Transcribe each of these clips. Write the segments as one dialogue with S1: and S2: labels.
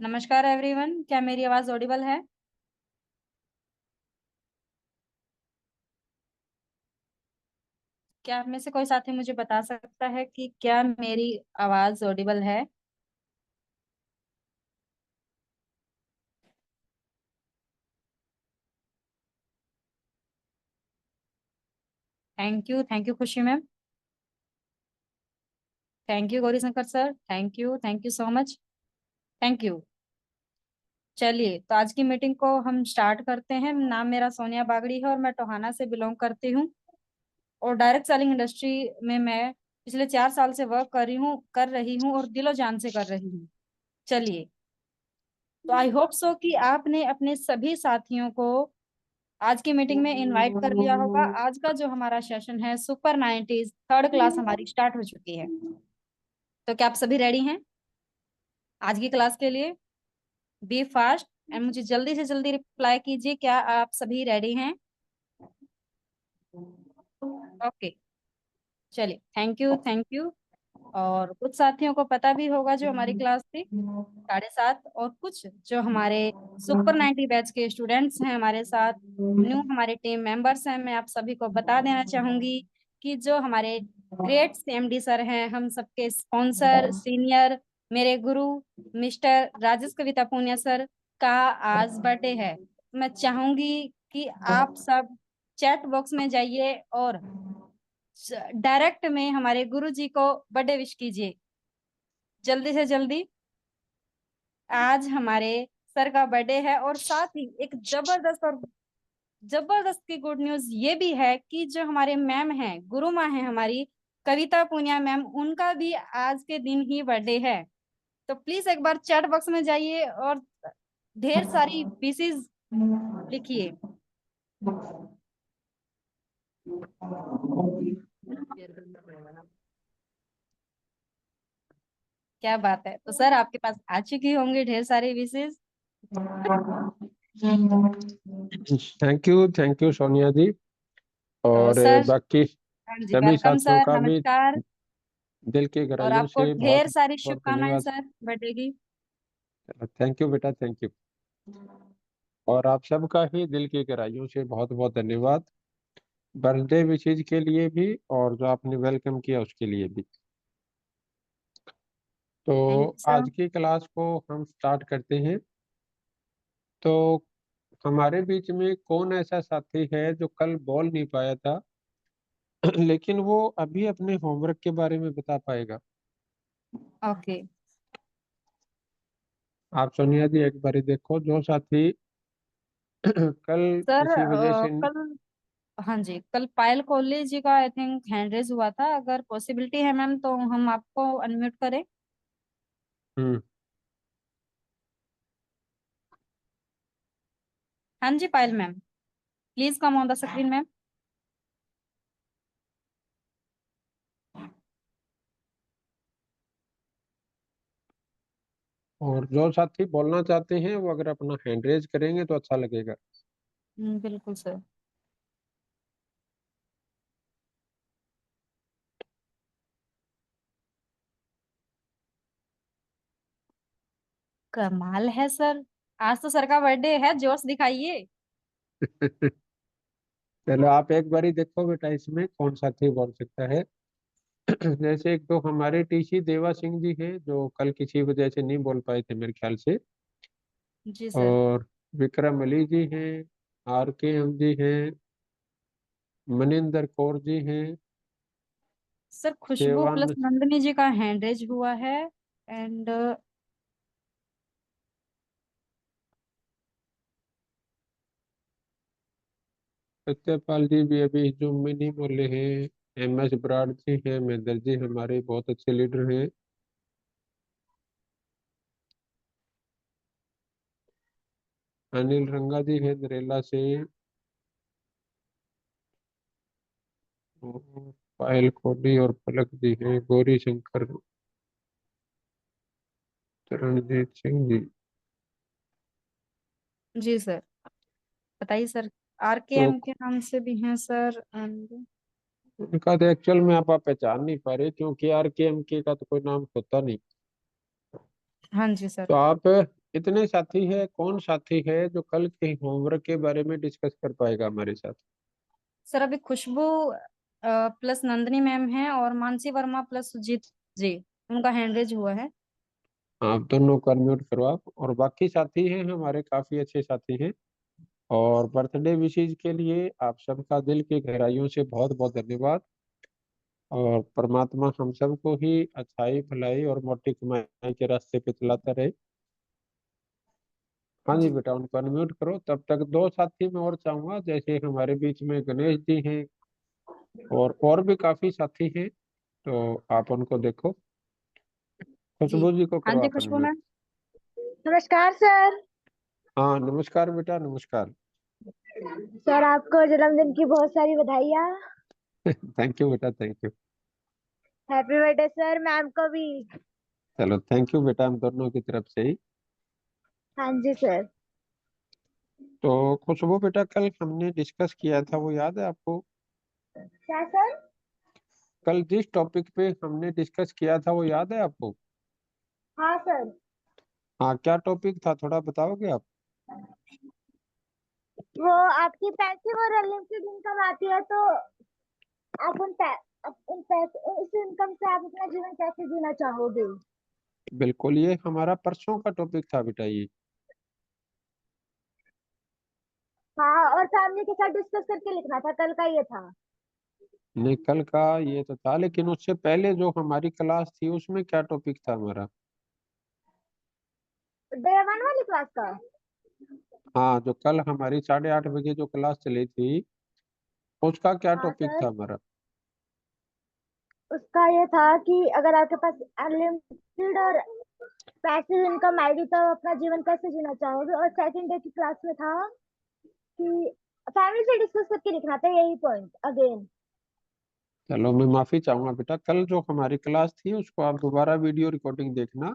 S1: नमस्कार एवरीवन, क्या मेरी आवाज ऑडिबल है? क्या आप में से कोई साथी मुझे बता सकता है कि क्या मेरी आवाज ऑडिबल है? थैंक यू खुशी ma'am. Thank you Gauri Shankar sir. Thank you so much. Thank you. चलिए, तो आज की मीटिंग को हम स्टार्ट करते हैं। नाम मेरा सोनिया बागड़ी है और मैं टोहाना से बिलोंग करती हूँ। और डायरेक्ट सेलिंग इंडस्ट्री में मैं पिछले 4 साल से वर्क कर रही हूँ और दिलो जान से कर रही हूँ। चलिए, तो आई होप सो कि आपने अपने सभी साथियों को आज की मीटिंग में इनवाइट कर लिया होगा। आज का जो हमारा सेशन है सुपर 90s थर्ड क्लास हमारी स्टार्ट हो चुकी है। तो क्या आप सभी रेडी हैं आज की क्लास के लिए? बी फास्ट एंड मुझे जल्दी से जल्दी रिप्लाई कीजिए, क्या आप सभी रेडी हैं? ओके, चलिए, थैंक यू। और कुछ साथियों को पता भी होगा जो हमारी क्लास थी 7:30, और कुछ जो हमारे सुपर 90 बैच के स्टूडेंट्स हैं हमारे साथ, न्यू हमारे टीम मेंबर्स हैं। मैं आप सभी को बता देना चाहूंगी कि जो हमारे ग्रेट सीएमडी सर हैं, हम सबके स्पॉन्सर सीनियर, मेरे गुरु मिस्टर राजेश कविता पुनिया सर का आज बर्थडे है। मैं चाहूंगी कि आप सब चैट बॉक्स में जाइए और डायरेक्ट में हमारे गुरु जी को बर्थडे विश कीजिए जल्दी से जल्दी। आज हमारे सर का बर्थडे है और साथ ही एक जबरदस्त की गुड न्यूज ये भी है कि जो हमारे मैम हैं, गुरु माँ हैं हमारी कविता पुनिया मैम, उनका भी आज के दिन ही बर्थडे है। तो प्लीज एक बार चैट बॉक्स में जाइए और ढेर सारी विशेष लिखिए। क्या बात है, तो सर आपके पास आ चुकी होंगी ढेर सारी विशेष।
S2: थैंक यू सोनिया जी।
S1: तो
S2: और
S1: सर,
S2: बाकी
S1: हाँ जी,
S2: सभी
S1: वेलकम
S2: साथियों
S1: सर,
S2: का भी
S1: नमस्कार।
S2: दिल की
S1: और
S2: गहराइयों
S1: आपको
S2: से बहुत
S1: ढेर सारी
S2: बहुत
S1: शुभकामनाएं
S2: धन्यवाद।
S1: सर बर्थडे की।
S2: थैंक यू बेटा, थैंक यू। और आप सबका ही दिल की गहराइयों से बहुत बहुत धन्यवाद, बर्थडे विशेज के लिए भी और जो आपने वेलकम किया उसके लिए भी। तो
S1: थैंक यू सर।
S2: आज की क्लास को हम स्टार्ट करते हैं। तो हमारे बीच में कौन ऐसा साथी है जो कल बोल नहीं पाया था लेकिन वो अभी अपने होमवर्क के बारे में बता पाएगा?
S1: ओके
S2: आप सोनिया जी एक बारी देखो, जो साथी कल
S1: सर,
S2: किसी वजह से
S1: कल, हाँ जी, कल पायल कोहली जी का आई थिंक हैंड रेज हुआ था। अगर पॉसिबिलिटी है मैम तो हम आपको अनम्यूट करें।
S2: हम्म
S1: हाँ जी Payal ma'am, please come on the screen ma'am.
S2: और जो साथी बोलना चाहते हैं वो अगर अपना हैंड रेज करेंगे तो अच्छा लगेगा।
S1: बिल्कुल सर। कमाल है सर, आज तो सर का बर्थडे है, जोश दिखाइए।
S2: चलो आप एक बारी देखो बेटा, इसमें कौन साथी बोल सकता है। जैसे एक तो हमारे टीसी देवा सिंह जी हैं जो कल किसी वजह से नहीं बोल पाए थे मेरे ख्याल से।
S1: जी सर।
S2: और विक्रम अली जी हैं, आर के एम जी हैं, मनिंदर कौर जी हैं,
S1: सर खुशबू प्लस
S2: सेवान
S1: नंदनी जी का हैंड रेज हुआ है। एंड
S2: सत्यपाल जी भी अभी जो में नहीं बोले हैं। एम एस ब्राड जी हैं, महेंद्र जी हमारे बहुत अच्छे लीडर हैं। अनिल रंगा जी हैं नरेला से। और पायल कोहली और पलक जी हैं, गौरी शंकर, चरणजीत सिंह जी।
S1: जी सर, बताइए सर। आर के
S2: तो
S1: एम के नाम से भी हैं सर। एंड
S2: उनका तो एक्चुअल में आप पहचान नहीं पा रहे क्योंकि आर के एम के का तो कोई नाम होता नहीं।
S1: हाँ जी सर।
S2: तो आप इतने साथी है, कौन साथी है जो कल के होमवर्क के बारे में डिस्कस कर पाएगा हमारे साथ?
S1: सर अभी खुशबू प्लस नंदनी मैम है और मानसी वर्मा प्लस सुजीत जी, उनका हैंड रेज हुआ है।
S2: आप दोनों को अनम्यूट करो आप। और बाकी साथी हैं हमारे, काफी अच्छे साथी हैं। और बर्थडे विशेज के लिए आप सबका दिल की गहराइयों से बहुत बहुत धन्यवाद। और परमात्मा हम सबको ही अच्छाई भलाई और मोटी कमाई के रास्ते पे चलाता रहे। हाँ जी
S1: जी
S2: बेटा, उनको अनम्यूट करो। तब तक दो साथी मैं और चाहूंगा, जैसे हमारे बीच में गणेश जी हैं और भी काफी साथी हैं, तो आप उनको देखो।
S1: जी।
S2: खुशबू जी को
S1: हाँ
S2: करो
S1: जी
S2: आप
S1: खुशबू
S2: अनम्यूट।
S1: मैम।
S3: नमस्कार सर।
S2: हाँ नमस्कार बेटा, नमस्कार।
S3: सर आपको जन्मदिन की बहुत सारी बधाइयाँ।
S2: थैंक यू बेटा, thank you.
S3: Happy birthday sir, ma'am को भी।
S2: चलो थैंक यू बेटा, हम दोनों की तरफ से ही।
S3: हाँ जी सर।
S2: तो खुशबू बेटा, कल हमने डिस्कस किया था वो याद है आपको?
S3: क्या सर?
S2: कल जिस टॉपिक पे हमने डिस्कस किया था वो याद है आपको?
S3: हाँ सर।
S2: हाँ, क्या टॉपिक था, थोड़ा बताओगे आप?
S3: वो आपकी पैसिव और अनलिमिटेड इनकम आती है तो आप उन पैसे उस इनकम से आप अपना जीवन कैसे जीना चाहोगे?
S2: बिल्कुल, ये हमारा परसों का टॉपिक था बेटा ये।
S3: हाँ, और फैमिली के साथ डिस्कस करके लिखना था, कल का ये था।
S2: नहीं, कल का ये तो था, लेकिन उससे पहले जो हमारी क्लास थी उसमें क्या टॉपिक था हमारा?
S3: डे वन वाली क्लास का।
S2: हाँ, जो कल हमारी 8:30 बजे जो क्लास चली थी उसका क्या
S3: हाँ
S2: टॉपिक था
S3: सर,
S2: हमारा?
S3: उसका ये था कि अगर आपके पास अनलिमिटेड और पैसिव इनकम आएगी तो आप अपना जीवन कैसे जीना चाहोगे। और सेकंड डे की क्लास में था कि फैमिली से डिस्कस करके लिखना था, यही पॉइंट अगेन।
S2: चलो मैं माफी चाहूंगा बेटा, कल जो हमारी क्लास थी उसको आप दोबारा वीडियो रिकॉर्डिंग देखना,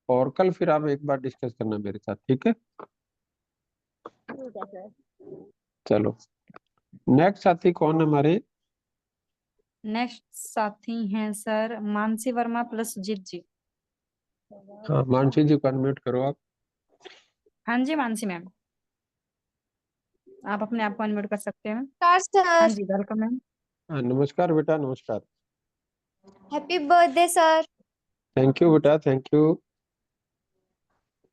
S2: और कल फिर आप एक बार डिस्कस करना मेरे साथ, ठीक है?
S3: ठीक है सर।
S2: चलो, नेक्स्ट साथी कौन हमारे?
S1: नेक्स्ट साथी हैं सर मानसी वर्मा प्लस सुजीत जी।
S2: हाँ, मानसी जी को अनम्यूट करो आप।
S1: हाँ जी मानसी मैम, आप अपने आप को अनम्यूट कर सकते हैं।
S3: नमस्कार
S1: हाँ
S3: सर।
S1: जी वेलकम मैम।
S2: हाँ, नमस्कार बेटा, नमस्कार।
S3: Happy birthday sir.
S2: Thank you बेटा, थैंक यू।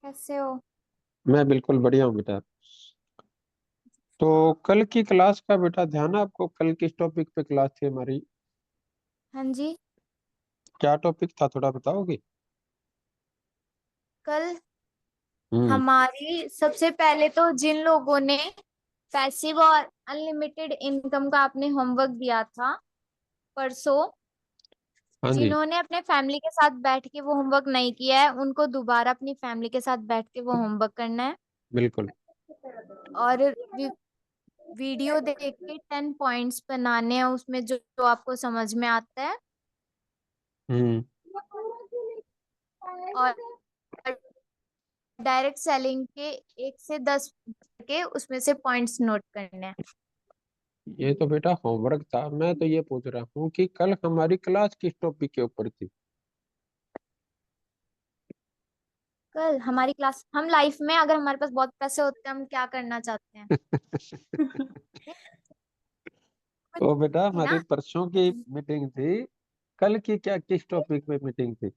S3: कैसे हो?
S2: मैं बिल्कुल बढ़िया हूँ बेटा। तो कल की क्लास का बेटा ध्यान है आपको? कल किस टॉपिक पे क्लास थी हमारी?
S3: हाँ जी।
S2: क्या टॉपिक था, थोड़ा बताओगे?
S3: कल
S2: हम्म।
S3: हमारी सबसे पहले तो जिन लोगों ने पैसिव और अनलिमिटेड इनकम का आपने होमवर्क दिया था परसों,
S2: हाँ जी।
S3: जिन्होंने अपने फैमिली के साथ बैठ के वो होमवर्क नहीं किया है उनको दोबारा अपनी फैमिली के साथ बैठ के वो होमवर्क करना है।
S2: बिल्कुल।
S3: और वीडियो देख के 10 पॉइंट्स बनाने हैं उसमें जो जो आपको समझ में आता है।
S2: हम्म।
S3: और डायरेक्ट सेलिंग के 1 से 10 के उसमें से पॉइंट्स नोट करने हैं।
S2: ये तो बेटा होमवर्क था, मैं तो ये पूछ रहा हूँ कि कल हमारी क्लास किस टॉपिक के ऊपर थी?
S3: कल हमारी क्लास, हम लाइफ में अगर हमारे पास बहुत पैसे होते हैं हम क्या करना चाहते हैं।
S2: तो बेटा
S3: थी
S2: हमारी
S3: ना।
S2: परसों की मीटिंग थी, कल की क्या किस टॉपिक पे मीटिंग थी?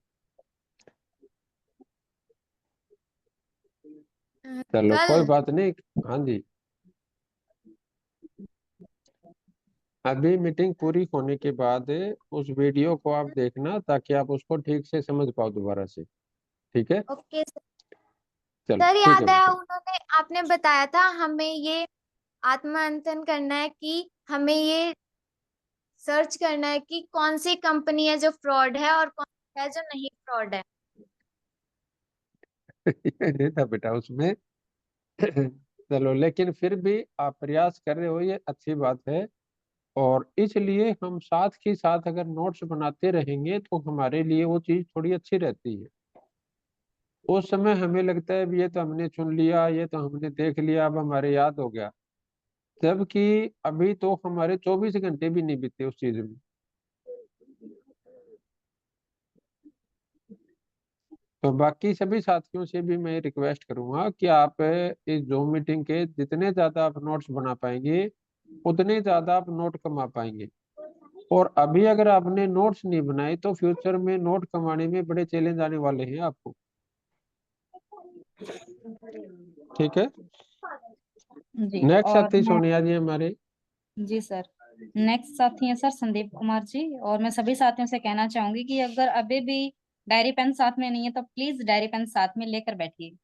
S2: चलो कोई
S3: कल
S2: बात नहीं। हाँ जी, अभी मीटिंग पूरी होने के बाद उस वीडियो को आप देखना, ताकि आप उसको ठीक से समझ पाओ दोबारा से, ठीक है?
S3: Okay sir.
S2: चलो
S3: सर
S2: ठीक है
S3: याद है
S2: बेटा।
S3: उन्होंने आपने बताया था हमें ये आत्ममंथन करना है कि हमें ये सर्च करना है कि कौन सी कंपनी है जो फ्रॉड है और कौन सी है जो नहीं फ्रॉड है।
S2: ये नहीं था बेटा उसमें। चलो, लेकिन फिर भी आप प्रयास कर रहे हो, ये अच्छी बात है। और इसलिए हम साथ ही साथ अगर नोट्स बनाते रहेंगे तो हमारे लिए वो चीज थोड़ी अच्छी रहती है। उस समय हमें लगता है भी ये तो हमने चुन लिया, ये तो हमने देख लिया, अब हमारे याद हो गया। जबकि अभी तो हमारे 24 घंटे भी नहीं बीते उस चीज में। तो बाकी सभी साथियों से भी मैं रिक्वेस्ट करूंगा कि आप इस जूम मीटिंग के जितने ज्यादा आप नोट्स बना पाएंगे उतने ज्यादा आप नोट कमा पाएंगे। और अभी अगर आपने नोट्स नहीं बनाए तो फ्यूचर में नोट कमाने में बड़े चैलेंज आने वाले हैं आपको। ठीक है।
S1: जी।
S2: नेक्स्ट
S1: और
S2: साथी
S1: मैं,
S2: सोनिया जी हमारे।
S1: जी सर, नेक्स्ट साथी हैं सर संदीप कुमार जी। और मैं सभी साथियों से कहना चाहूंगी कि अगर अभी भी डायरी पेन साथ में नहीं है तो प्लीज डायरी पेन साथ में लेकर बैठिए।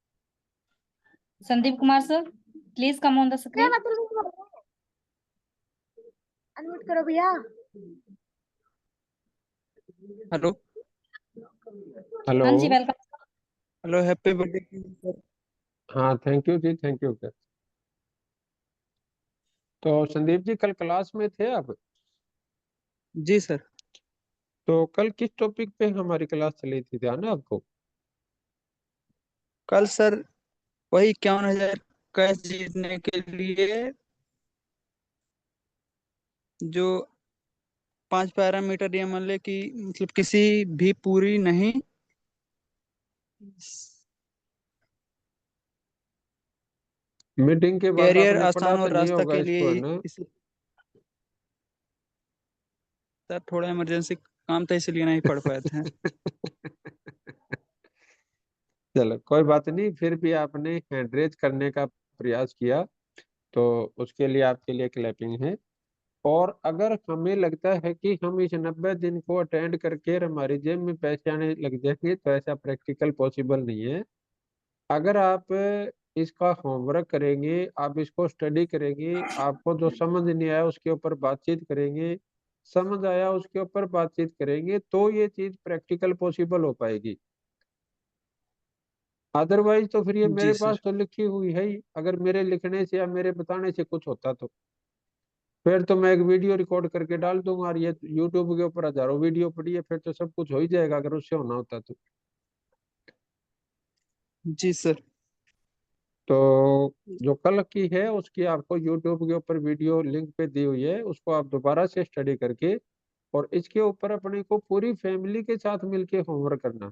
S1: Sandeep Kumar sir, please come on the
S3: मैं
S1: स्क्रीन।
S3: मतलब अनम्यूट करो भैया।
S4: हेलो।
S2: हेलो।
S1: हाँ जी, welcome.
S4: Hello, happy birthday sir.
S2: हाँ थैंक यू जी, थैंक यू सर। तो संदीप जी कल क्लास में थे आप?
S4: जी सर।
S2: तो कल किस टॉपिक पे हमारी क्लास चली थी, ध्यान है आपको?
S4: कल सर वही 51,000 कैश जीतने के लिए जो 5 पैरामीटर, ये मान ले कि मतलब किसी भी पूरी नहीं
S2: मीटिंग के बाद
S4: कैरियर
S2: आपने पढ़ा
S4: आसान
S2: तो
S4: और
S2: नहीं
S4: रास्ता
S2: होगा
S4: के
S2: इसको, है
S4: लिए
S2: ना?
S4: इस सर थोड़ा इमरजेंसी काम था इसलिए नहीं पढ़ पाए थे।
S2: चलो कोई बात नहीं, फिर भी आपने हैंड रेज करने का प्रयास किया तो उसके लिए आपके लिए क्लैपिंग है। और अगर हमें लगता है कि हम इस 90 दिन को अटेंड करके हमारी जेब में पैसे आने लग जाएंगे तो ऐसा प्रैक्टिकल पॉसिबल नहीं है। अगर आप इसका होमवर्क करेंगे, आप इसको स्टडी करेंगे, आपको जो समझ नहीं आया उसके ऊपर बातचीत करेंगे, समझ आया उसके ऊपर बातचीत करेंगे, तो ये चीज प्रैक्टिकल पॉसिबल हो पाएगी। अदरवाइज तो फिर ये मेरे
S4: जी
S2: पास
S4: सर।
S2: तो लिखी हुई है ही, अगर मेरे लिखने से या मेरे बताने से कुछ होता तो फिर तो मैं एक वीडियो रिकॉर्ड करके डाल दूंगा और ये यूट्यूब के ऊपर हजारों वीडियो पड़ी है, फिर तो सब कुछ हो ही जाएगा अगर उससे होना होता तो।
S4: जी सर।
S2: तो जो कल की है उसकी आपको यूट्यूब के ऊपर वीडियो लिंक पे दी हुई है, उसको आप दोबारा से स्टडी करके और इसके ऊपर अपने को पूरी फैमिली के साथ मिलके होमवर्क करना।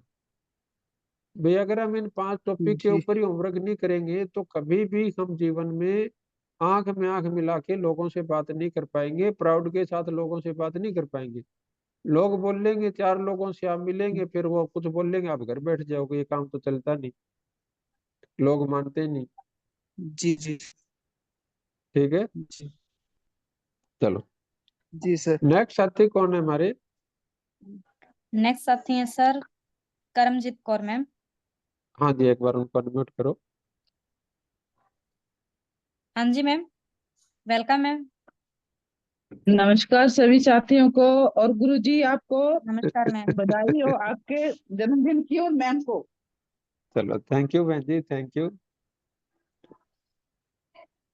S2: भाई अगर हम इन 5 टॉपिक के
S4: जी
S2: ऊपर ही होमवर्क नहीं करेंगे तो कभी भी हम जीवन में आंख मिला के लोगों से बात नहीं कर पाएंगे, प्राउड के साथ लोगों से बात नहीं कर पाएंगे। लोग बोलेंगे, 4 लोगों से आप मिलेंगे, फिर वो कुछ बोलेंगे, आप घर बैठ जाओगे, ये काम तो चलता नहीं, लोग मानते नहीं।
S4: जी जी
S2: ठीक है।
S4: जी
S2: चलो
S4: जी सर।
S2: नेक्स्ट साथी कौन है हमारे?
S1: नेक्स्ट साथी हैं सर करमजीत कौर मैम।
S2: हाँ जी, एक बार उनको अनम्यूट करो।
S1: हाँ जी मैम, वेलकम मैम।
S5: नमस्कार सभी साथियों को। और गुरुजी आपको
S1: नमस्कार मैम।
S5: बधाई हो आपके जन्मदिन की, और मैम को।
S2: चलो थैंक यू बहन जी, थैंक यू।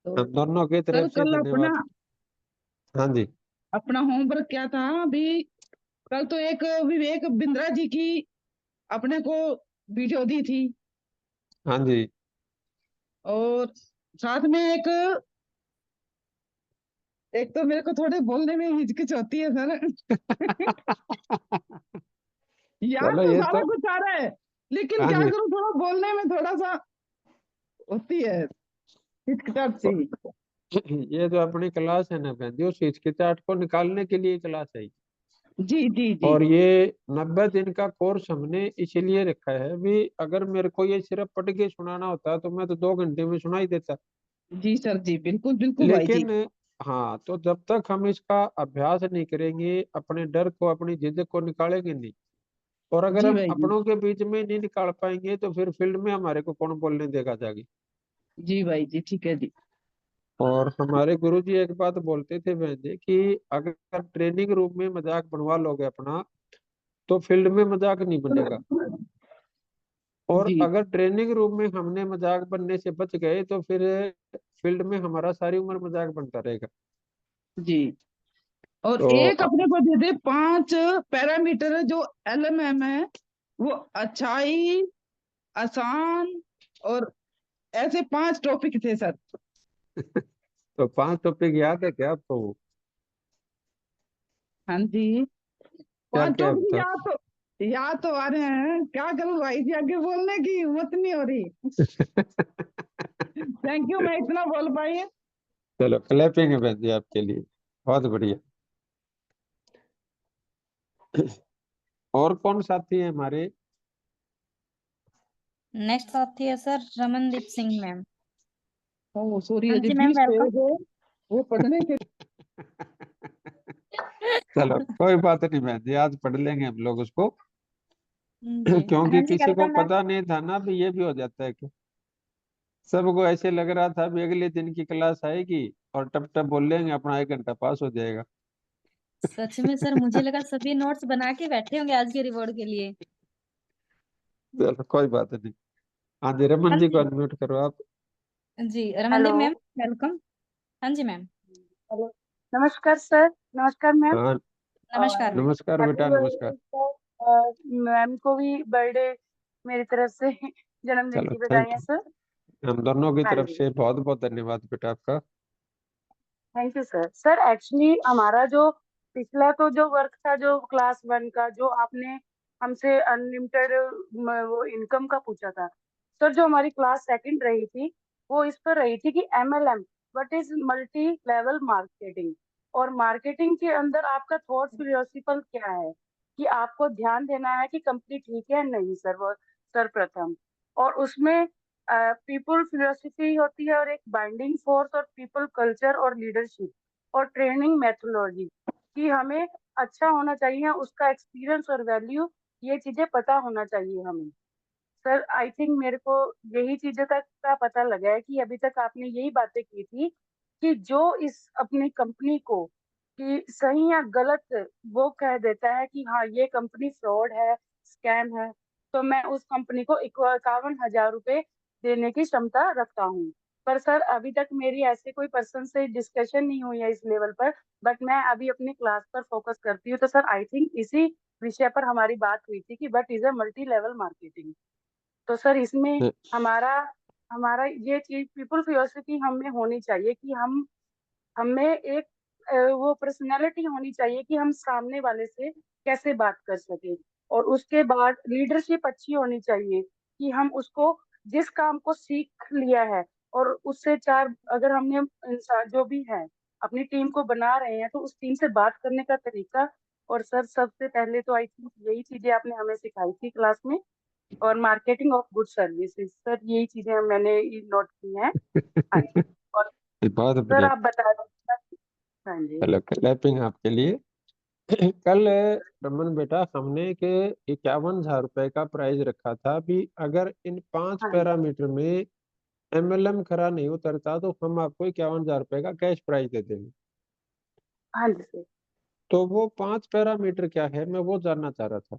S5: तो
S2: हम दोनों की
S5: सर
S2: तरफ से
S5: कल अपना
S2: धन्यवाद। हाँ जी।
S5: अपना होमवर्क क्या था अभी? कल तो एक विवेक बिंद्रा जी की अपने को वीडियो दी थी,
S2: हाँ जी।
S5: और साथ में एक एक तो मेरे को थोड़े बोलने में हिचकिच होती है सर। याद
S2: चलो
S5: तो
S2: ये
S5: सारा
S2: तो।
S5: कुछ आ रहा है, लेकिन
S2: हाँ
S5: क्या
S2: जी।
S5: करूं, थोड़ा बोलने में थोड़ा सा होती है हिचकिचाहट सी।
S2: ये जो अपनी क्लास है ना बहन जी, उस हिचकिचाहट को निकालने के लिए क्लास है।
S5: जी जी जी
S2: और ये 90 दिन का कोर्स हमने इसीलिए रखा है भी, अगर मेरे को ये सिर्फ पढ़ के सुनाना होता तो मैं तो 2 घंटे में सुना ही देता।
S5: जी सर जी, बिल्कुल बिल्कुल भाई जी।
S2: लेकिन हाँ, तो जब तक हम इसका अभ्यास नहीं करेंगे, अपने डर को अपनी झिझक को निकालेंगे नहीं, और अगर
S5: जी
S2: हम
S5: भाई जी।
S2: अपनों के बीच में नहीं निकाल पाएंगे तो फिर फील्ड में हमारे को कौन बोलने देगा जाके।
S5: जी भाई जी, ठीक है जी।
S2: और हमारे गुरुजी एक बात बोलते थे बहन जी कि अगर ट्रेनिंग रूम में मजाक बनवा लोगे अपना तो फील्ड में मजाक नहीं बनेगा। और
S5: जी
S2: अगर ट्रेनिंग रूम में हमने मजाक बनने से बच गए तो फिर फील्ड में हमारा सारी उम्र मजाक बनता रहेगा।
S5: जी। और
S2: तो
S5: एक अपने को दे दे 5 पैरामीटर जो LMM है, वो अच्छाई, आसान, और ऐसे 5 टॉपिक थे सर।
S2: तो 5 टॉपिक याद है क्या आपको?
S5: हाँ जी,
S2: क्या
S5: पांच
S2: क्या
S5: टॉपिक
S2: बता।
S5: याद तो याद तो आ रहे हैं, क्या करूं भाई जी, आगे बोलने की हिम्मत नहीं हो रही। थैंक यू, मैं इतना बोल पाई।
S2: चलो क्लैपिंग है बहन जी आपके लिए, बहुत बढ़िया। और कौन साथी है हमारे?
S1: नेक्स्ट साथी है सर रमनदीप सिंह मैम।
S5: ओ सॉरी,
S1: हाँ
S5: अजी
S1: जी मैम,
S5: 20
S1: वेलकम।
S5: पेज है वो पढ़ने के।
S2: चलो कोई बात नहीं बहन जी, आज पढ़ लेंगे हम लोग उसको।
S1: जी
S2: क्योंकि
S1: हाँ जी,
S2: किसी को
S1: वेलकम मैम।
S2: पता नहीं था ना, भी ये भी हो जाता है कि सबको ऐसे लग रहा था भी अगले दिन की क्लास आएगी और टप टप बोल लेंगे, अपना 1 घंटा पास हो जाएगा।
S1: सच में सर, मुझे लगा सभी नोट्स बना के बैठे होंगे आज के रिवॉर्ड के लिए।
S2: चलो कोई बात नहीं। हाँ जी, रमन
S1: हाँ
S2: जी को
S1: जी।
S2: अनम्यूट करो आप।
S1: जी रमनदीप
S6: हेलो।
S1: Ma'am, welcome. हाँ जी मैम।
S6: हेलो। नमस्कार सर। नमस्कार मैम।
S2: हाँ,
S1: नमस्कार
S6: और
S1: मैम।
S2: नमस्कार
S6: हैप्पी
S2: बेटा, नमस्कार।
S6: Birthday sir. मैम को भी बर्थडे मेरी तरफ से जन्मदिन
S2: चलो
S6: की
S2: थैंक
S6: बधाइयाँ सर।
S2: यू, हम दोनों की
S6: हाँ
S2: तरफ
S6: जी।
S2: से बहुत बहुत धन्यवाद बेटा आपका।
S6: Thank you sir. Sir actually हमारा जो पिछला तो जो वर्क था, जो क्लास 1 का, जो आपने हमसे अनलिमिटेड वो इनकम का पूछा था सर, जो हमारी क्लास सेकंड रही थी वो इस पर रही थी कि MLM what is multi level marketing. और मार्केटिंग के अंदर आपका थॉट प्रिंसिपल क्या है कि आपको ध्यान देना है कि कंपनी ठीक है नहीं सर, वो सर्वप्रथम। और उसमें पीपल फिलोसफी होती है, और एक बाइंडिंग फोर्स, और पीपल कल्चर, और लीडरशिप, और ट्रेनिंग मेथोडोलॉजी कि हमें अच्छा होना चाहिए, उसका एक्सपीरियंस और वैल्यू, ये चीजें पता होना चाहिए हमें। सर आई थिंक मेरे को यही चीजें तक का पता लगा है कि अभी तक आपने यही बातें की थी कि जो इस अपनी कंपनी को कि सही या गलत वो कह देता है कि हाँ ये कंपनी फ्रॉड है, स्कैम है, तो मैं उस कंपनी को 51,000 रुपए देने की क्षमता रखता हूँ। पर सर अभी तक मेरी ऐसे कोई पर्सन से डिस्कशन नहीं हुई है इस लेवल पर, बट मैं अभी अपनी क्लास पर फोकस करती हूँ। तो सर आई थिंक इसी विषय पर हमारी बात हुई थी कि what is a multi level marketing. तो सर इसमें हमारा हमारा ये चीज पीपल फिलोसफी हमें होनी चाहिए कि हमें एक वो पर्सनालिटी होनी चाहिए कि हम सामने वाले से कैसे बात कर सके। और उसके बाद लीडरशिप अच्छी होनी चाहिए कि हम उसको जिस काम को सीख लिया है और उससे चार अगर हमने इंसान जो भी है अपनी टीम को बना रहे हैं तो उस टीम से बात करने का तरीका। और सर सबसे पहले तो आई थिंक यही चीजें आपने हमें सिखाई थी क्लास में। और marketing of good services sir, यही चीजें मैंने नोट की हैं। हाँ जी। और
S2: बहुत
S6: सर
S2: बढ़िया।
S6: आप बता दीजिए। हाँ जी।
S2: चलो क्लैपिंग आपके लिए। कल रमन बेटा, हमने के 51,000 रुपए का प्राइज रखा था भी, अगर इन 5
S6: हाँ जी।
S2: पैरामीटर में MLM खरा नहीं उतरता तो हम आपको 51,000 रुपए का कैश प्राइज दे देंगे।
S6: हाँ जी सर।
S2: तो वो 5 पैरामीटर क्या है, मैं वो जानना चाह रहा था।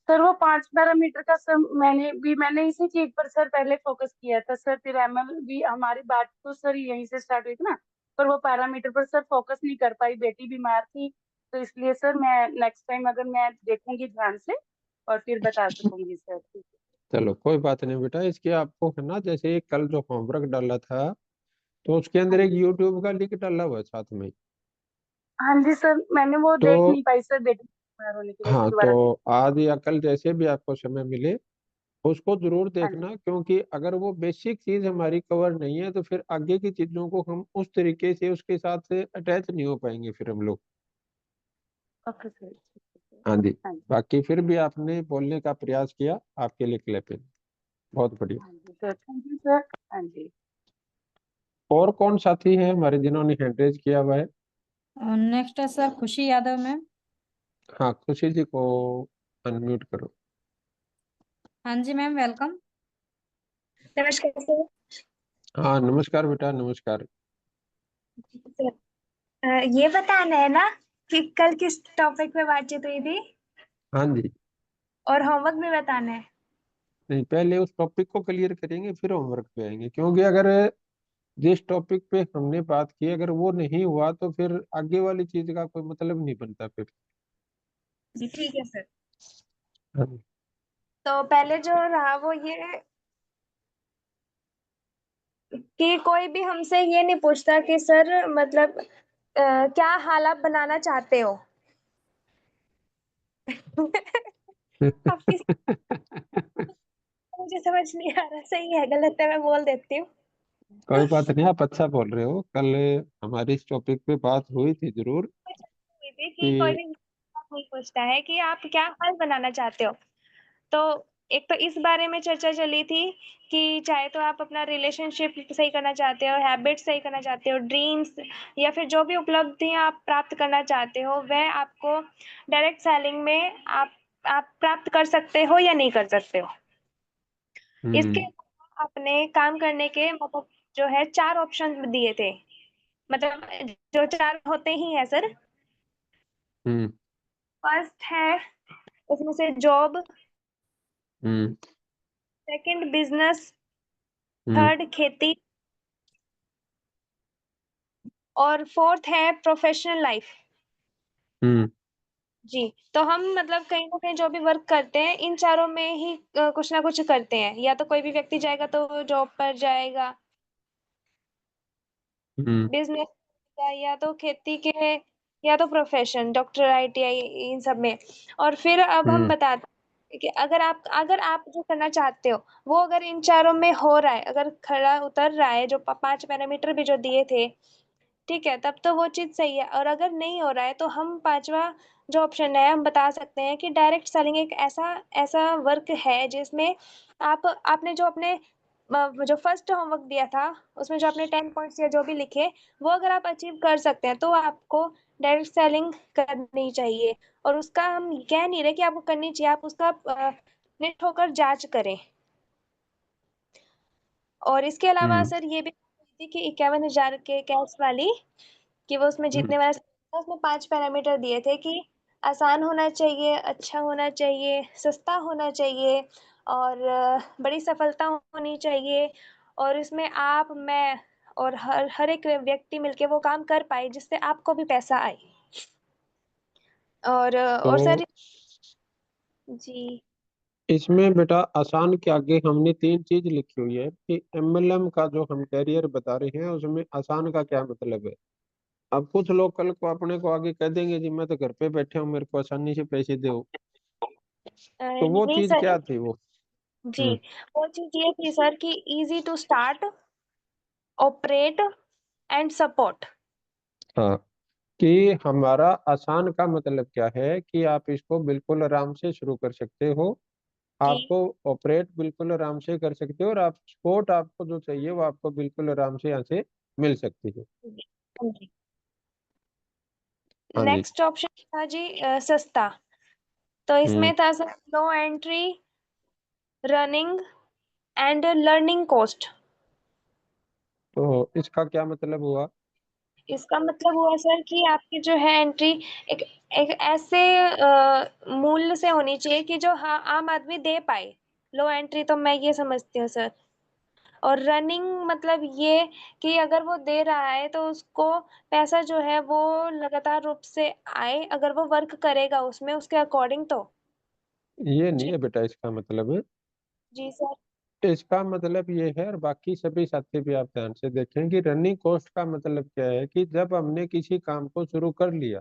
S6: सर वो 5 पैरामीटर का सर मैंने इसी चीज पर सर पहले फोकस किया था सर, फिर ML भी हमारी बात तो सर यहीं से स्टार्ट हुई थी ना। पर वो पैरामीटर पर सर फोकस नहीं कर पाई, बेटी बीमार थी, तो इसलिए सर मैं नेक्स्ट टाइम अगर मैं देखूंगी ध्यान से और फिर बता सकूंगी सर। ठीक है।
S2: चलो कोई बात नहीं बेटा, इसके आपको है ना, जैसे कल जो होमवर्क डाला था तो उसके
S6: हाँ
S2: अंदर एक
S6: जी।
S2: यूट्यूब का लिंक डाला हुआ है साथ में।
S6: हाँ जी सर, मैंने वो
S2: तो
S6: देख नहीं पाई सर, बेटी बीमार होने की वजह से
S2: हाँ,
S6: दोबारा
S2: तो
S6: देख।
S2: आज या कल जैसे भी आपको समय मिले उसको जरूर
S6: हाँ जी।
S2: देखना, क्योंकि अगर वो बेसिक चीज हमारी कवर नहीं है तो फिर आगे की चीजों को हम उस तरीके से उसके साथ से अटैच नहीं हो पाएंगे फिर हम लोग।
S6: ओके सर, ठीक है सर।
S2: हाँ जी।
S6: हाँ जी।
S2: बाकी फिर भी आपने बोलने का प्रयास किया, आपके लिए क्लैपिंग, बहुत बढ़िया।
S6: हाँ जी सर, थैंक यू सर। हाँ जी।
S2: और कौन साथी है हमारे जिन्होंने हैंड रेज किया हुआ है?
S1: नेक्स्ट है सर खुशी यादव मैम।
S2: हाँ, खुशी जी को अनम्यूट करो।
S1: हाँ जी मैम, वेलकम।
S3: नमस्कार सर।
S2: हाँ नमस्कार बेटा, नमस्कार।
S3: सर, ये बताना है ना कि कल किस टॉपिक पे बातचीत हुई थी,
S2: हाँ जी।
S3: और होमवर्क भी बताना है।
S2: नहीं, पहले उस टॉपिक को क्लियर करेंगे फिर होमवर्क पे आएंगे, क्योंकि अगर जिस टॉपिक पे हमने बात की अगर वो नहीं हुआ तो फिर आगे वाली चीज का कोई मतलब नहीं बनता फिर।
S3: जी ठीक है सर।
S2: हाँ जी।
S3: तो पहले जो रहा वो ये कि कोई भी हमसे ये नहीं पूछता कि सर मतलब क्या हाल आप बनाना चाहते हो।
S7: आप किसी मुझे समझ नहीं आ रहा सही है गलत है, मैं बोल देती हूँ।
S2: कोई बात नहीं, आप अच्छा बोल रहे हो। कल हमारी इस टॉपिक पे बात हुई थी जरूर
S7: हुई थी कि कोई
S2: कि
S7: भी कोई पूछता है कि आप क्या फल बनाना चाहते हो, तो एक तो इस बारे में चर्चा चली थी कि चाहे तो आप अपना रिलेशनशिप सही करना चाहते हो, हैबिट सही करना चाहते हो, ड्रीम्स या फिर जो भी उपलब्धियां आप प्राप्त करना चाहते हो वह आपको डायरेक्ट सेलिंग में आप प्राप्त कर सकते हो या नहीं कर सकते हो। इसके
S2: हम्म
S7: अलावा आपने काम करने के मतलब जो है 4 ऑप्शन दिए थे, मतलब जो 4 होते ही हैं सर।
S2: हम्म
S7: फर्स्ट है उसमें से जॉब,
S2: हम्म
S7: सेकंड बिजनेस,
S2: हम्म
S7: थर्ड खेती और फोर्थ है प्रोफेशनल लाइफ।
S2: हम्म
S7: जी, तो हम मतलब कहीं न कहीं जो भी वर्क करते हैं इन चारों में ही कुछ ना कुछ करते हैं। या तो कोई भी व्यक्ति जाएगा तो जॉब पर जाएगा,
S2: हम्म
S7: बिज़नेस का या तो खेती के या तो प्रोफेशन डॉक्टर, आईटीआई इन सब में। और फिर अब हम
S2: हम्म
S7: बताते हैं कि अगर आप जो करना चाहते हो वो अगर इन चारों में हो रहा है, अगर खरा उतर रहा है जो 5 पैरामीटर भी जो दिए थे, ठीक है, तब तो वो चीज़ सही है। और अगर नहीं हो रहा है तो हम 5वां जो ऑप्शन है हम बता सकते हैं कि डायरेक्ट सेलिंग एक ऐसा ऐसा वर्क है जिसमें आपने जो अपने जो फर्स्ट होमवर्क दिया था उसमें जो आपने 10 पॉइंट्स या जो भी लिखे वो अगर आप अचीव कर सकते हैं तो आपको डायरेक्ट सेलिंग करनी चाहिए। और उसका हम कह नहीं रहे कि आपको करनी चाहिए, आप उसका निष्ठ होकर जाँच करें। और इसके अलावा
S2: हम्म
S7: सर ये भी थी कि 51,000 के कैश वाली कि वो उसमें
S2: हम्म।
S7: जीतने वाला था, उसमें 5 पैरामीटर दिए थे कि आसान होना चाहिए, अच्छा होना चाहिए, सस्ता होना चाहिए और बड़ी सफलता होनी चाहिए। और इसमें आप, मैं और हर हर एक व्यक्ति मिलके वो काम कर पाए जिससे आपको भी पैसा आए। और सर
S2: तो
S7: जी,
S2: इसमें बेटा आसान के आगे हमने 3 चीज लिखी हुई है कि एमएलएम का जो हम कैरियर बता रहे हैं उसमें आसान का क्या मतलब है। अब कुछ लोग कल को अपने को आगे कह देंगे जी मैं तो घर पे बैठे हूँ, मेरे को आसानी से पैसे दो। तो वो
S7: नहीं
S2: चीज
S7: सर,
S2: क्या थी वो?
S7: जी,
S2: हम्म
S7: वो चीज़ ये थी सर कि easy to start, operate and support.
S2: हाँ, कि हमारा आसान का मतलब क्या है कि आप इसको बिल्कुल आराम से शुरू कर सकते हो,
S7: जी,
S2: आपको ऑपरेट बिल्कुल आराम से कर सकते हो, और आप सपोर्ट आपको जो चाहिए वो आपको बिल्कुल आराम से यहाँ से मिल सकती है।
S7: जी, हाँ जी।
S2: हाँ जी।
S7: नेक्स्ट ऑप्शन था जी सस्ता। तो
S2: हम्म
S7: इसमें था sir low entry, running and learning cost.
S2: तो इसका क्या मतलब हुआ?
S7: इसका मतलब हुआ सर कि आपकी जो है एंट्री एक एक ऐसे मूल्य से होनी चाहिए कि जो हाँ आम आदमी दे पाए। लो एंट्री तो मैं ये समझती हूँ सर। और रनिंग मतलब ये कि अगर वो दे रहा है तो उसको पैसा जो है वो लगातार रूप से आए, अगर वो वर्क करेगा उसमें उसके अकॉर्डिंग तो।
S2: ये नहीं
S7: जी,
S2: है बेटा इसका मतलब।
S7: जी सर।
S2: इसका मतलब ये है, और बाकी सभी साथी भी आप ध्यान से देखें कि रनिंग कॉस्ट का मतलब क्या है कि जब हमने किसी काम को शुरू कर लिया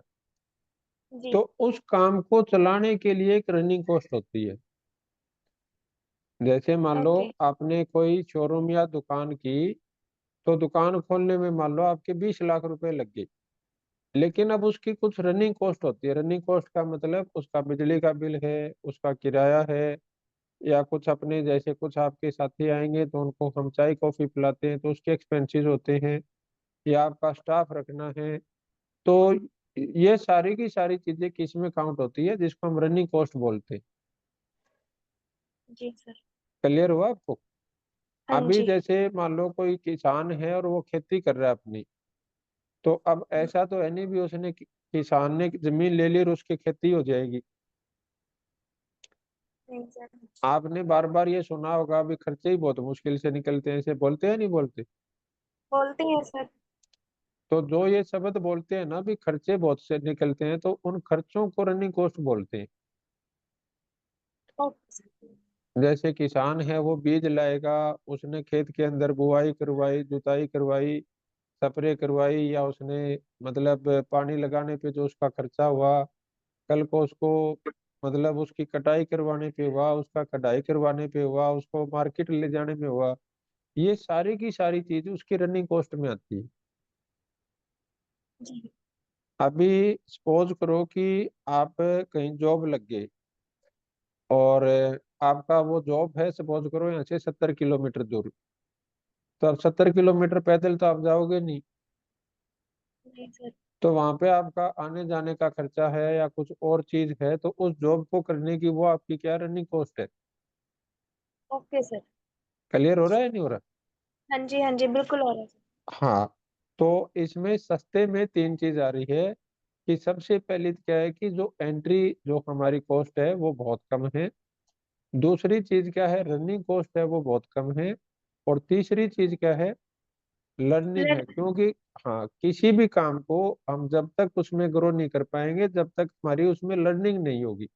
S7: जी,
S2: तो उस काम को चलाने के लिए एक रनिंग कॉस्ट होती है। जैसे मान लो
S7: ओके,
S2: आपने कोई शोरूम या दुकान की, तो दुकान खोलने में मान लो आपके 20 लाख रुपए लग गए, लेकिन अब उसकी कुछ रनिंग कॉस्ट होती है। रनिंग कॉस्ट का मतलब उसका बिजली का बिल है, उसका किराया है, या कुछ अपने जैसे कुछ आपके साथी आएंगे तो उनको हम चाय कॉफी पिलाते हैं तो उसके एक्सपेंसेस होते हैं, या आपका स्टाफ रखना है। तो ये सारी की सारी चीजें किस में काउंट होती है, जिसको हम रनिंग कॉस्ट बोलते हैं।
S7: जी सर।
S2: क्लियर हुआ आपको?
S7: हाँ
S2: अभी
S7: जी,
S2: जैसे मान लो कोई किसान है और वो खेती कर रहा है अपनी, तो अब ऐसा तो है नहीं भी उसने किसान ने जमीन ले ली और उसकी खेती हो जाएगी।
S7: नहीं सर।
S2: आपने बार बार ये सुना होगा, अभी खर्चे ही बहुत मुश्किल से निकलते हैं, ऐसे बोलते हैं नहीं बोलते?
S7: बोलते हैं सर।
S2: तो जो ये शब्द बोलते हैं ना भी खर्चे बहुत से निकलते हैं, तो उन खर्चों को रनिंग कॉस्ट बोलते हैं।
S7: Okay sir.
S2: जैसे किसान है वो बीज लाएगा, उसने खेत के अंदर बुआई करवाई, जुताई करवाई, स्प्रे करवाई, या उसने मतलब पानी लगाने पे जो उसका खर्चा हुआ, कल को उसको मतलब उसकी कटाई करवाने पे हुआ, उसका कढ़ाई करवाने पे हुआ, उसको मार्केट ले जाने में हुआ, ये सारी की सारी चीज उसकी रनिंग कॉस्ट में आती है।
S7: जी
S2: अभी सपोज करो कि आप कहीं जॉब लग गए और आपका वो जॉब है सपोज करो यहाँ से 70 किलोमीटर दूर, तो अब 70 किलोमीटर पैदल तो आप जाओगे नहीं,
S7: जी सर।
S2: तो वहां पे आपका आने जाने का खर्चा है या कुछ और चीज है, तो उस जॉब को करने की वो आपकी क्या रनिंग कॉस्ट है।
S7: Okay sir.
S2: क्लियर हो रहा है नहीं हो रहा।
S7: हाँ जी बिल्कुल हो रहा है सर।
S2: हाँ, तो इसमें सस्ते में तीन चीज आ रही है कि सबसे पहले क्या है कि जो एंट्री जो हमारी कॉस्ट है वो बहुत कम है, दूसरी चीज क्या है रनिंग कॉस्ट है वो बहुत कम है, और तीसरी चीज क्या है लर्निंग है।
S7: ब्लड।
S2: क्योंकि हाँ, किसी भी काम को हम जब तक उसमें ग्रो नहीं कर पाएंगे जब तक हमारी उसमें लर्निंग नहीं होगी।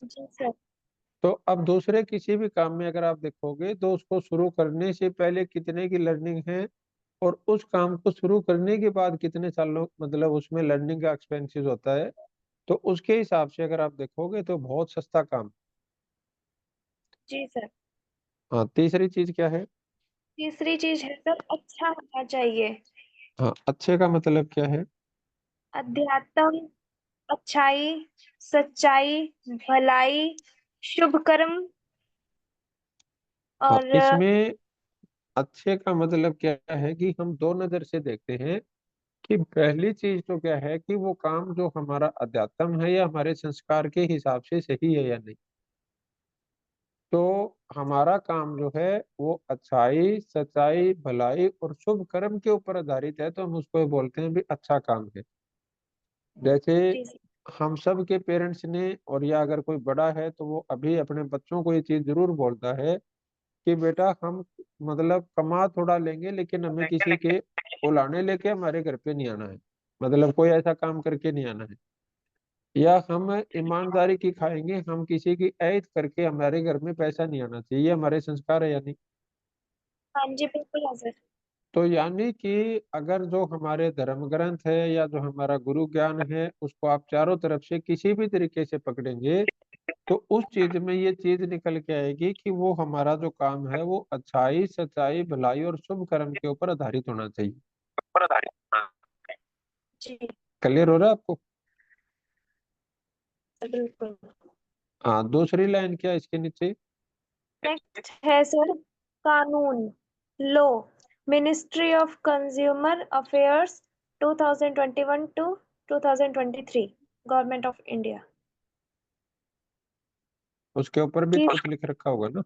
S7: जी सर।
S2: तो अब दूसरे किसी भी काम में अगर आप देखोगे तो उसको शुरू करने से पहले कितने की लर्निंग है, और उस काम को शुरू करने के बाद कितने सालों मतलब उसमें लर्निंग का एक्सपेंसेस होता है, तो उसके हिसाब से अगर आप देखोगे तो बहुत सस्ता काम।
S7: जी सर।
S2: हाँ, तीसरी चीज क्या है।
S7: तीसरी चीज है सर अच्छा होना चाहिए।
S2: हाँ, अच्छे का मतलब क्या है।
S7: अध्यात्म, अच्छाई, सच्चाई, भलाई, शुभ कर्म
S2: हाँ,
S7: और
S2: इसमें अच्छे का मतलब क्या है कि हम दो नजर से देखते हैं कि पहली चीज तो क्या है कि वो काम जो हमारा अध्यात्म है या हमारे संस्कार के हिसाब से सही है या नहीं। तो हमारा काम जो है वो अच्छाई सच्चाई भलाई और शुभ कर्म के ऊपर आधारित है, तो हम उसको बोलते हैं भी अच्छा काम है। जैसे
S7: जी सर।
S2: हम सब के पेरेंट्स ने, और या अगर कोई बड़ा है तो वो अभी अपने बच्चों को ये चीज जरूर बोलता है कि बेटा हम मतलब कमा थोड़ा लेंगे लेकिन हमें किसी के उलाने लेके हमारे घर पे नहीं आना है, मतलब कोई ऐसा काम करके नहीं आना है। या हम ईमानदारी की खाएंगे, हम किसी की ऐत करके हमारे घर में पैसा नहीं आना चाहिए, ये हमारे संस्कार है या नहीं।
S7: हाँ जी बिल्कुल है सर।
S2: तो यानी कि अगर जो हमारे धर्म ग्रंथ है या जो हमारा गुरु ज्ञान है उसको आप चारों तरफ से किसी भी तरीके से पकड़ेंगे, तो उस चीज में ये चीज निकल के आएगी कि वो हमारा जो काम है वो अच्छाई सच्चाई भलाई और शुभ कर्म के ऊपर आधारित होना चाहिए।
S7: जी
S2: क्लियर हो रहा है आपको।
S7: बिल्कुल।
S2: हाँ, दूसरी लाइन क्या है इसके नीचे।
S7: नेक्स्ट है सर कानून, law, ministry of consumer affairs 2021 to 2023, government of India.
S2: उसके ऊपर भी
S7: जी
S2: तो कुछ लिख रखा होगा ना।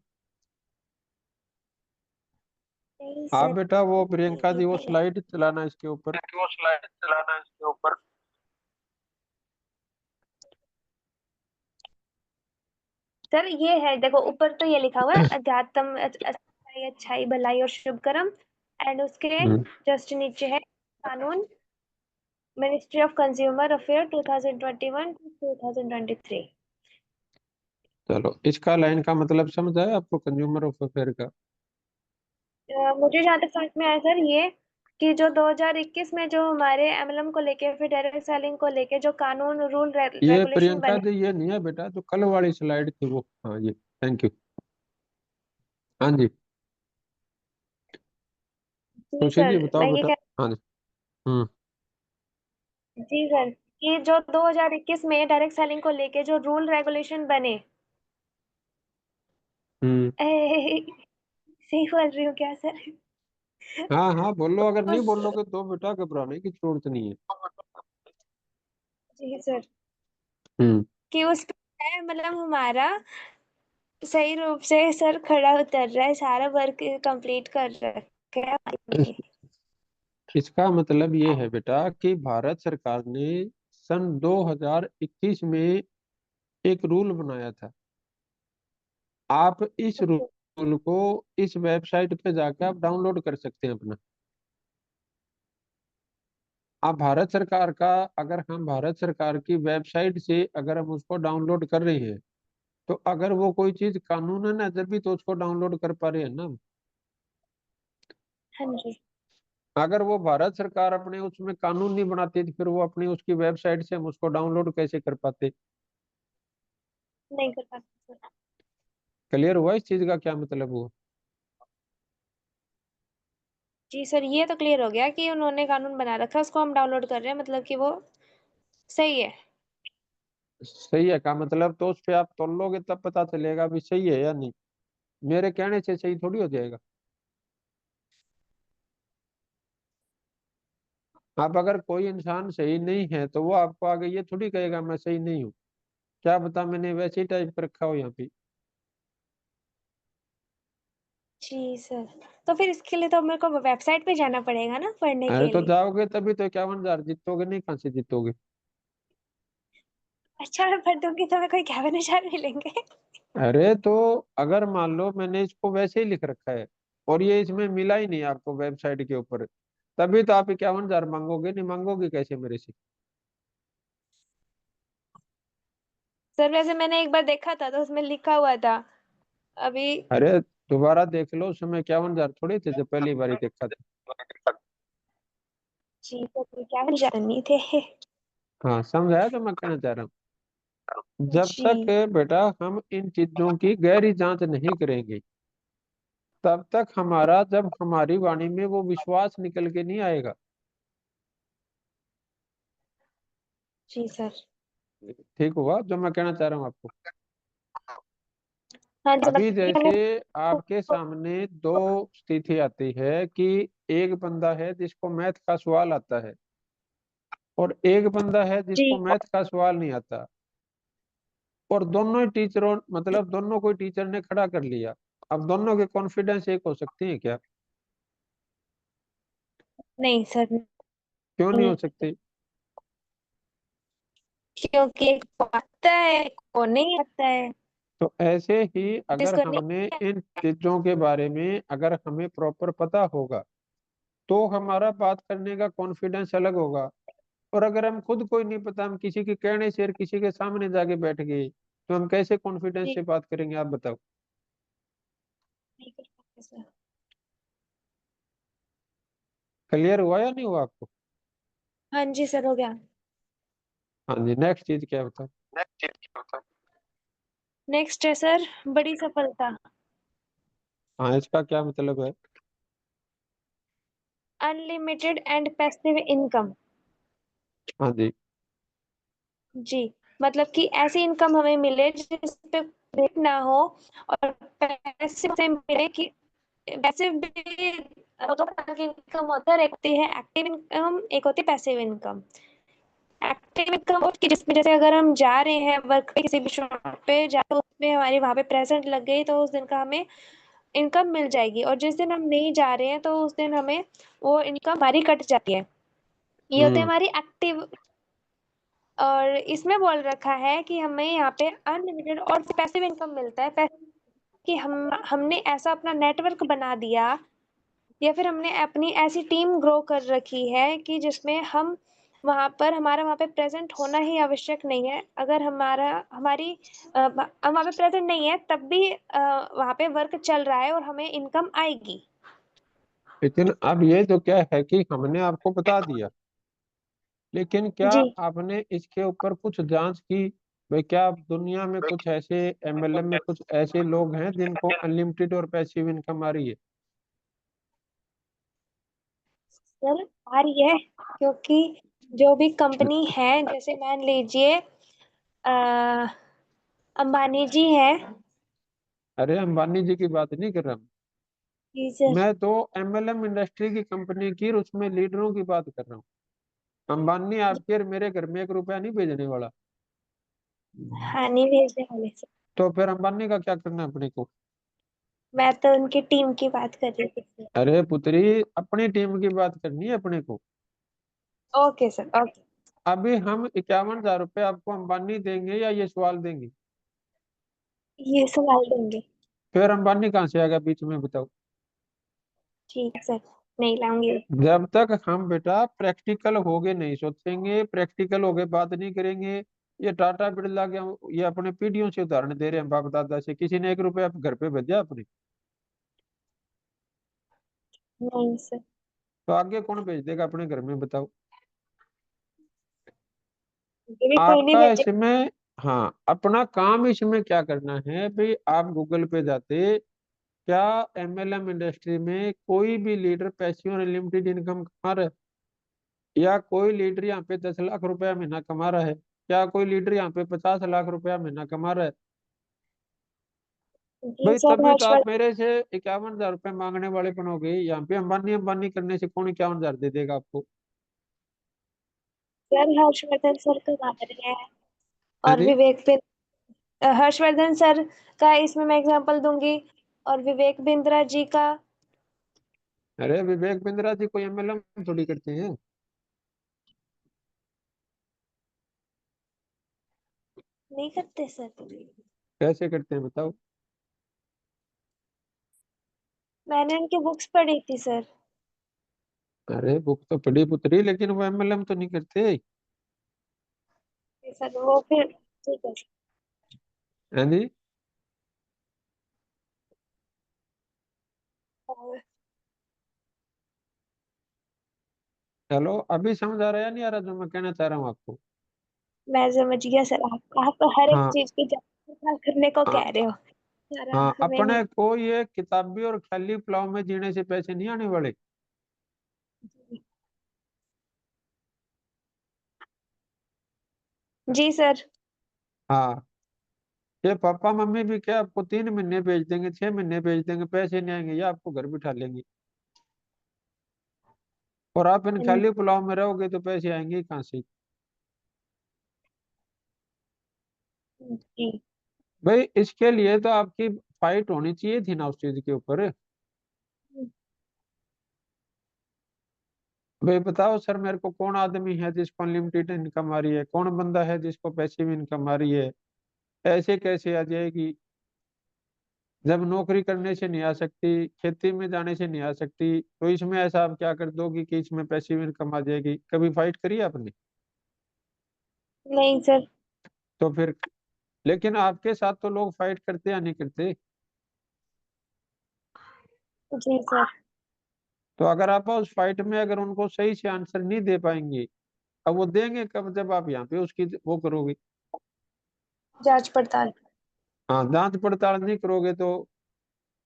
S7: नहीं
S2: आप
S7: सर।
S2: बेटा वो प्रियंका जी वो स्लाइड चलाना इसके ऊपर।
S7: सर ये है देखो ऊपर तो ये लिखा हुआ है अध्यात्म अच्छाई अच्छाई भलाई और शुभ कर्म, एंड उसके
S2: हम्म,
S7: जस्ट नीचे है कानून, ministry of consumer affair 2021 to 2023।
S2: चलो इसका लाइन का मतलब समझ आया आपको कंज्यूमर ऑफ अफेयर का।
S7: मुझे जहाँ तक समझ में आया सर ये कि जो 2021 में जो हमारे एमएलएम को लेके फिर डायरेक्ट सेलिंग को लेके जो कानून रूल
S2: ये
S7: रेगुलेशन
S2: प्रियंका
S7: बने।
S2: जी ये नहीं है बेटा, जो कल वाली स्लाइड थी वो, हाँ ये, थैंक यू। हाँ जी,
S7: जी
S2: खुशी जी
S7: सर
S2: बताओ
S7: मैं ये
S2: बेटा।
S7: कह
S2: हाँ जी। हम्म।
S7: जी सर कि जो 2021 में डायरेक्ट सेलिंग को लेके जो रूल रेगुलेशन बने
S2: हम्म।
S7: सही बोल रही हूँ क्या सर?
S2: हाँ हाँ बोलो, अगर नहीं
S7: उस
S2: बोलोगे तो बेटा घबराने की जरूरत नहीं है।
S7: जी सर
S2: हम्म।
S7: कि उस पे है मतलब हमारा सही रूप से सर खड़ा उतर रहा है, सारा वर्क कंप्लीट कर रखा है हमने।
S2: इसका मतलब ये है बेटा कि भारत सरकार ने सन 2021 में एक रूल बनाया था। आप इस रूल को इस वेबसाइट पे जाकर आप डाउनलोड कर सकते हैं अपना। आप भारत सरकार का, अगर हम भारत सरकार की वेबसाइट से अगर हम उसको डाउनलोड कर रहे हैं, तो अगर वो कोई चीज कानूनन है जब भी तो उसको डाउनलोड कर पा रहे हैं ना।
S7: हाँ जी।
S2: अगर वो भारत सरकार अपने उसमें कानून नहीं बनाती तो फिर वो अपनी उसकी वेबसाइट से हम उसको डाउनलोड कैसे कर पाते।
S7: नहीं कर पाते सर।
S2: क्लियर हुआ इस चीज का क्या मतलब हुआ?
S7: जी सर, ये तो क्लियर हो गया कि उन्होंने कानून बना रखा है, उसको हम डाउनलोड कर रहे हैं, मतलब कि वो सही है।
S2: सही है का मतलब, तो उस पे आप तोल लोगे तब पता चलेगा भी सही है या नहीं। मेरे कहने से सही थोड़ी हो जाएगा। आप अगर कोई इंसान सही नहीं है तो वो आपको आगे ये थोड़ी कहेगा मैं सही नहीं हूँ। क्या पता मैंने वैसे ही टाइप कर रखा हो यहाँ पे।
S7: जी सर, तो फिर इसके लिए तो मेरे को वेबसाइट पे जाना पड़ेगा ना पढ़ने
S2: अरे
S7: के
S2: तो
S7: लिए।
S2: जाओगे तभी तो 51,000 जीतोगे, नहीं कहाँ से जीतोगे।
S7: अच्छा, मैं पढ़ दूंगी तो मेरे को 51,000 मिलेंगे?
S2: अरे तो अगर मान लो मैंने इसको वैसे ही लिख रखा है और ये इसमें मिला ही नहीं आपको वेबसाइट के ऊपर, तभी तो आप 51,000 मांगोगे, नहीं मांगोगे कैसे मेरे से।
S7: सर वैसे मैंने एक बार देखा था तो उसमें लिखा हुआ था अभी।
S2: अरे दोबारा देख लो, उसमें 51,000 थोड़े थे जब पहली बार देखा था।
S7: जी सर, 51,000 नहीं थे।
S2: हाँ समझाया तो मैं कहना चाह रहा हूँ, जब
S7: जी
S2: तक बेटा हम इन चीजों की गहरी जांच नहीं करेंगे तब तक हमारा, जब हमारी वाणी में वो विश्वास निकल के नहीं आएगा।
S7: जी सर।
S2: ठीक हुआ जो मैं कहना चाह रहा हूँ आपको।
S7: हाँ जी,
S2: अभी
S7: मतलब कि
S2: जैसे आपके सामने दो स्थिति आती है कि एक बंदा है जिसको मैथ का सवाल आता है और एक बंदा है
S7: जी
S2: जिसको मैथ का सवाल नहीं आता, और दोनों ही टीचरों, मतलब दोनों को टीचर ने खड़ा कर लिया। अब दोनों के कॉन्फिडेंस एक हो सकते हैं क्या?
S7: नहीं सर,
S2: क्यों नहीं
S7: नहीं,
S2: हो सकते?
S7: क्योंकि एक को आता है एक को नहीं आता है।
S2: तो ऐसे ही अगर
S7: जिसको
S2: हमने
S7: नहीं,
S2: इन चीजों के बारे में अगर हमें प्रॉपर पता होगा तो हमारा बात करने का कॉन्फिडेंस अलग होगा। और अगर हम खुद को ही नहीं पता, हम किसी के कहने से और किसी के सामने जाके बैठ गए, तो हम कैसे कॉन्फिडेंस
S7: जी
S2: से बात करेंगे आप बताओ।
S7: नहीं कर पाते सर।
S2: क्लियर हुआ या नहीं हुआ आपको?
S7: हाँ जी सर, हो गया।
S2: हाँ जी, नेक्स्ट चीज क्या बताओ।
S7: नेक्स्ट है सर, बड़ी सफलता।
S2: हाँ इसका क्या मतलब है?
S7: Unlimited and passive income.
S2: हाँ जी।
S7: जी, मतलब कि ऐसी इनकम हमें मिले जिस पे ब्रेक ना हो, और पैसिव से मिले कि पैसिव भी दो प्रकार की इनकम होता है, एक होती है एक्टिव इनकम, एक होती है पैसिव इनकम। एक्टिव इनकम की जिसमें जैसे अगर हम जा रहे हैं वर्क पे, किसी भी शॉप पे जा, तो उसमें हमारी वहां पे प्रेजेंट लग गई तो उस दिन का हमें इनकम मिल जाएगी, और जिस दिन हम नहीं जा रहे हैं तो उस दिन हमें वो इनकम हमारी कट जाती है। ये होती है
S2: हम्म।
S7: हमारी एक्टिव। और इसमें बोल रखा है कि हमें यहाँ पे अनलिमिटेड और पैसिव इनकम मिलता है। पैसिव कि हमने ऐसा अपना नेटवर्क बना दिया, या फिर हमने अपनी ऐसी टीम ग्रो कर रखी है कि जिसमें हम हमारा वहाँ पे प्रेजेंट होना ही आवश्यक नहीं है। अगर हम वहाँ पे प्रेजेंट नहीं है तब भी वहाँ पे वर्क चल रहा है और हमें इनकम आएगी।
S2: लेकिन अब ये तो क्या है कि हमने आपको बता दिया, लेकिन क्या
S7: जी
S2: आपने इसके ऊपर कुछ जांच की? भाई क्या दुनिया में कुछ ऐसे एमएलएम में कुछ ऐसे लोग हैं जिनको अनलिमिटेड और पैसिव इनकम आ रही है?
S7: सर, आ रही है, क्योंकि जो भी कंपनी है, जैसे मान लीजिए अंबानी जी है।
S2: अरे अंबानी जी की बात नहीं कर रहा हूँ,
S7: जी सर।
S2: मैं तो एमएलएम इंडस्ट्री की कंपनी की और उसमें लीडरों की बात कर रहा हूँ। अंबानी आपके और मेरे घर में 1 रुपया नहीं भेजने वाला।
S7: हाँ, नहीं भेजने वाले सर।
S2: तो फिर अंबानी का क्या करना है अपने को?
S7: मैं तो उनकी टीम की बात कर रही थी सर।
S2: अरे पुत्री, अपनी टीम की बात करनी है अपने को।
S7: Okay sir, okay.
S2: अभी हम 51,000 रुपये आपको अंबानी देंगे या ये सवाल देंगे?
S7: ये सवाल देंगे।
S2: फिर अंबानी कहाँ से आएगा बीच में बताओ।
S7: ठीक है सर, नहीं लाऊंगी।
S2: जब तक हम बेटा प्रैक्टिकल होगे नहीं सोचेंगे, प्रैक्टिकल होगे बात नहीं करेंगे। ये टाटा बिरला के ये अपने पीढ़ियों से उदाहरण दे रहे हैं, बाप दादा से। किसी ने 1 रुपया घर पे भेजा अपने?
S7: नहीं सर।
S2: तो आगे कौन भेज देगा अपने घर में बताओ।
S7: ये भी कोई नहीं
S2: आपका
S7: भेजे।
S2: इसमें हाँ, अपना काम इसमें क्या करना है भाई, आप गूगल पे जाते, क्या एमएलएम इंडस्ट्री में कोई भी लीडर पैसिव और लिमिटेड इनकम कमा रहा है? या कोई लीडर यहाँ पे 10 लाख रुपया महीना कमा रहा है? क्या कोई लीडर यहाँ पे 50 लाख रुपया महीना कमा रहा है?
S7: जी
S2: भाई
S7: सर,
S2: तभी तो आप
S7: हर्षवर्धन
S2: मेरे से 51 हजार रुपये मांगने वाले बनोगे। यहाँ पे अंबानी अंबानी करने से कौन 51 हजार दे देगा आपको?
S7: सर, हर्षवर्धन सर का गा रहे हैं।
S2: हाँ
S7: और
S2: जी।
S7: विवेक पे हर्षवर्धन सर का इसमें मैं एग्जांपल दूंगी, और विवेक बिंद्रा जी का।
S2: अरे विवेक बिंद्रा जी कोई एमएलएम थोड़ी करते हैं।
S7: नहीं करते सर?
S2: कैसे करते हैं बताओ?
S7: मैंने उनकी बुक्स पढ़ी थी सर।
S2: अरे बुक तो पढ़ी पुतरी, लेकिन वो एमएलएम तो नहीं करते।
S7: सर वो फिर ठीक है।
S2: हाँ जी।
S7: और
S2: चलो, अभी समझ आ रहा है या नहीं आ रहा जो मैं कहना चाह रहा हूँ आपको?
S7: मैं समझ गया सर, आप हर एक
S2: हाँ।
S7: चीज की जांच करने को
S2: हाँ।
S7: कह रहे हो सर,
S2: हाँ,
S7: हमें नहीं।
S2: अपने को ये किताबी और खाली पुलाव में जीने से पैसे नहीं आने वाले।
S7: जी सर।
S2: हाँ, ये पापा मम्मी भी क्या आपको 3 महीने भेज देंगे, 6 महीने भेज देंगे, पैसे नहीं आएंगे, या आपको घर बिठा लेंगे। और आप इन खाली पुलाव में रहोगे तो पैसे आएंगे ही कहाँ से?
S7: जी
S2: भाई इसके लिए तो आपकी फाइट होनी चाहिए थी ना उस चीज के ऊपर। भाई बताओ सर, मेरे को कौन आदमी है जिसको अनलिमिटेड इनकम आ रही है, कौन बंदा है जिसको पैसिव इनकम आ रही है? ऐसे कैसे आ जाएगी? जब नौकरी करने से नहीं आ सकती, खेती में जाने से नहीं आ सकती, तो इसमें ऐसा आप क्या कर दोगे कि इसमें पैसिव इनकम आ जाएगी? कभी फाइट करी आपने?
S7: नहीं सर।
S2: तो फिर, लेकिन आपके साथ तो लोग फाइट करते या नहीं करते?
S7: जी सर।
S2: तो अगर आप उस फाइट में अगर उनको सही से आंसर नहीं दे पाएंगे, अब वो देंगे कब, जब आप यहाँ पे उसकी वो करोगे।
S7: जांच पड़ताल।
S2: हाँ, जांच पड़ताल नहीं करोगे तो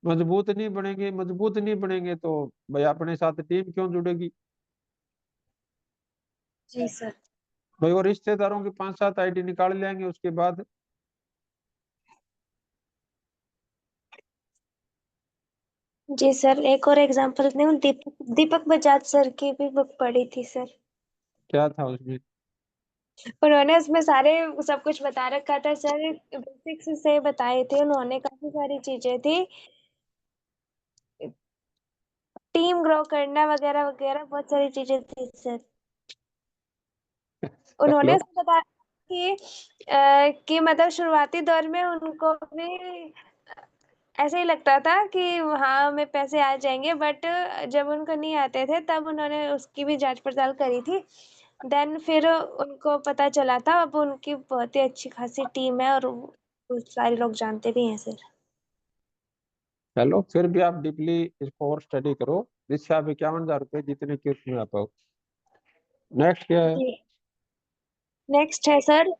S2: मजबूत नहीं बनेंगे, मजबूत नहीं बनेंगे तो भाई अपने साथ टीम क्यों जुड़ेगी?
S7: जी सर।
S2: भाई वो रिश्तेदारों की 5-7 आईडी निकाल लेंगे उसके बाद।
S7: जी सर, एक और एग्जांपल दूं, दीपक दीपक बजाज सर की भी बुक पढ़ी थी सर।
S2: क्या था उसमें?
S7: उन्होंने उसमें सारे सब कुछ बता रखा था सर, बेसिक्स से बताए थे उन्होंने, काफी सारी चीजें थी, टीम ग्रो करना वगैरह वगैरह, बहुत सारी चीजें थी सर। उन्होंने
S2: चलो।
S7: उसमें बताया कि मतलब शुरुआती दौर में उनको भी ऐसे ही लगता था कि हाँ हमें पैसे आ जाएंगे, बट जब उनको नहीं आते थे तब उन्होंने उसकी भी जांच पड़ताल करी थी। देन फिर उनको पता चला था, अब उनकी बहुत ही अच्छी खासी टीम है, और वो सारे लोग जानते भी हैं सर।
S2: चलो, फिर भी आप डीपली इसको और स्टडी करो, जिससे आप 51 हजार रुपये जितने की उसमें आ पाओ। नेक्स्ट क्या है?
S7: जी। नेक्स्ट है सर,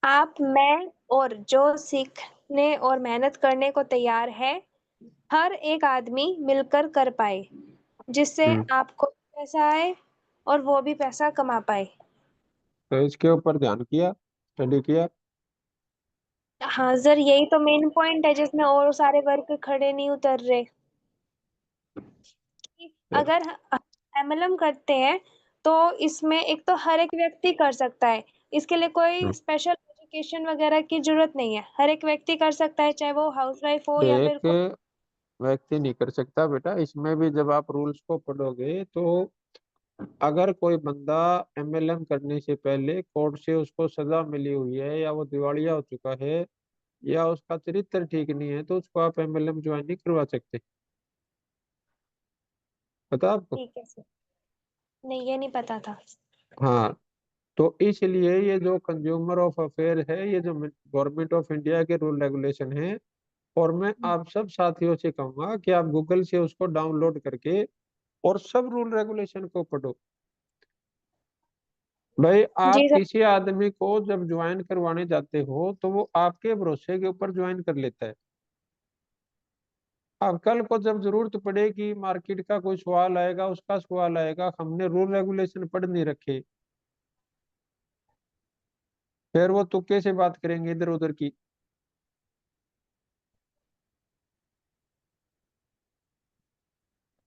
S7: आप, मैं और जो सीखने और मेहनत करने को तैयार है, हर एक आदमी मिलकर कर पाए, जिससे
S2: हम्म।
S7: आपको पैसा आए और वो भी पैसा कमा पाए।
S2: तो इसके ऊपर ध्यान किया, स्टडी किया?
S7: हाँ सर, यही तो मेन पॉइंट है जिसमें और सारे वर्क खड़े नहीं उतर रहे। कि अगर एमएलएम करते हैं तो इसमें एक तो हर एक व्यक्ति कर सकता है, इसके लिए कोई
S2: हम्म।
S7: स्पेशल एजुकेशन वगैरह की जरूरत नहीं है, हर एक व्यक्ति कर सकता है, चाहे वो हाउसवाइफ हो या फिर
S2: एक व्यक्ति नहीं कर सकता बेटा, इसमें भी जब आप रूल्स को पढ़ोगे तो अगर कोई बंदा एमएलएम करने से पहले कोर्ट से उसको सजा मिली हुई है, या वो दिवालिया हो चुका है, या उसका चरित्र ठीक नहीं है, तो उसको आप एमएलएम ज्वाइन नहीं करवा सकते। पता आपको?
S7: ठीक है सर। नहीं, ये नहीं पता था।
S2: हाँ, तो इसलिए ये जो कंज्यूमर ऑफ अफेयर है, ये जो गवर्नमेंट ऑफ इंडिया के रूल रेगुलेशन है, और मैं आप सब साथियों से कहूंगा कि आप गूगल से उसको डाउनलोड करके और सब रूल रेगुलेशन को पढ़ो। भाई आप
S7: जी सर।
S2: किसी आदमी को जब ज्वाइन करवाने जाते हो तो वो आपके भरोसे के ऊपर ज्वाइन कर लेता है। अब कल को जब जरूरत पड़ेगी, मार्केट का कोई सवाल आएगा, उसका सवाल आएगा, हमने रूल रेगुलेशन पढ़ नहीं रखे, फिर वो तुक्के से बात करेंगे इधर उधर की।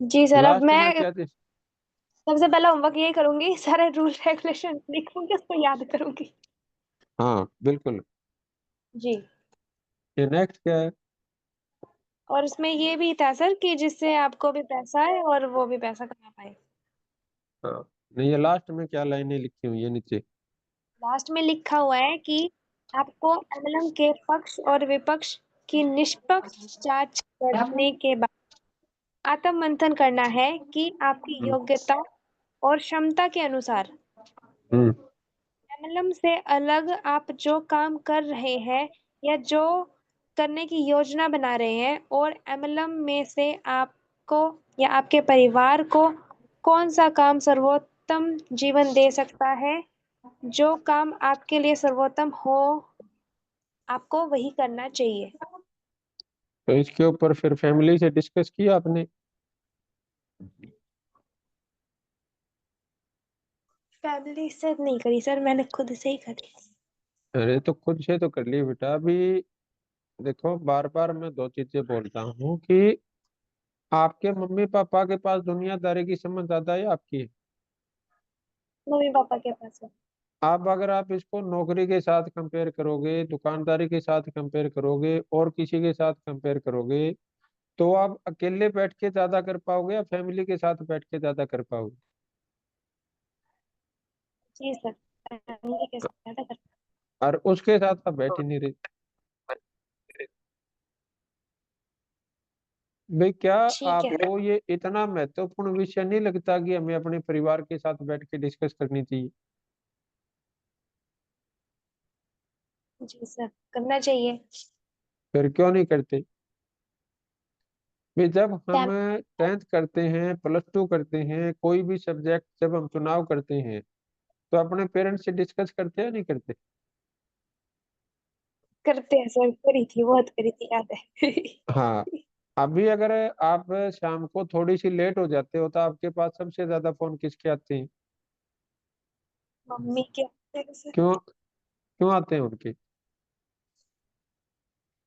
S7: जी सर, अब
S2: लास्ट में
S7: मैं
S2: क्या थे?
S7: सबसे पहला होमवर्क यही करूंगी, सारे रूल रेगुलेशन लिखूंगी, उसको याद करूंगी।
S2: हाँ बिल्कुल।
S7: जी।
S2: ये नेक्स्ट क्या है?
S7: और इसमें ये भी था सर कि जिससे आपको भी पैसा है और वो भी पैसा कमा पाए।
S2: हाँ, नहीं ये लास्ट में क्या लाइनें लिखी हुई है नीचे?
S7: लास्ट में लिखा हुआ है कि आपको एमएलएम के पक्ष और विपक्ष की निष्पक्ष जांच करने के बाद आत्म मंथन करना है कि आपकी
S2: हम्म।
S7: योग्यता और क्षमता के अनुसार
S2: हम्म।
S7: एमएलएम से अलग आप जो काम कर रहे हैं या जो करने की योजना बना रहे हैं, और एमएलएम में से आपको या आपके परिवार को कौन सा काम सर्वोत्तम जीवन दे सकता है, जो काम आपके लिए सर्वोत्तम हो, आपको वही करना चाहिए।
S2: तो इसके ऊपर फिर फैमिली से डिस्कस किया आपने?
S7: फैमिली से नहीं करी सर, मैंने खुद से ही करी।
S2: अरे तो खुद से तो कर लिए बेटा। अभी देखो, बार बार मैं दो चीजें बोलता हूँ कि आपके मम्मी पापा के पास दुनियादारी की समझ ज्यादा है आपकी।
S7: मम्मी पापा के पास है।
S2: आप अगर आप इसको नौकरी के साथ कंपेयर करोगे, दुकानदारी के साथ कंपेयर करोगे, और किसी के साथ कंपेयर करोगे, तो आप अकेले बैठ के ज्यादा कर पाओगे या फैमिली के साथ बैठ के ज्यादा कर पाओगे?
S7: जी सर, फैमिली के साथ ज्यादा कर।
S2: और उसके साथ आप बैठ ही नहीं रहे। भाई क्या
S7: ठीक है।
S2: आपको ये इतना महत्वपूर्ण विषय नहीं लगता कि हमें अपने परिवार के साथ बैठ के डिस्कस करनी चाहिए?
S7: जी सर, करना चाहिए।
S2: फिर क्यों नहीं करते? भाई जब हम
S7: फैम
S2: 10th करते हैं, +2 करते हैं, कोई भी सब्जेक्ट जब हम चुनाव करते हैं, तो अपने पेरेंट्स से डिस्कस करते हैं नहीं करते?
S7: करते हैं सर, करी थी, बहुत करी थी, याद है।
S2: हाँ। अभी अगर आप शाम को थोड़ी सी लेट हो जाते हो तो आपके पास सबसे ज्यादा फोन किसके आते हैं?
S7: मम्मी के आते हैं सर,
S2: क्यों? क्यों आते हैं उनके?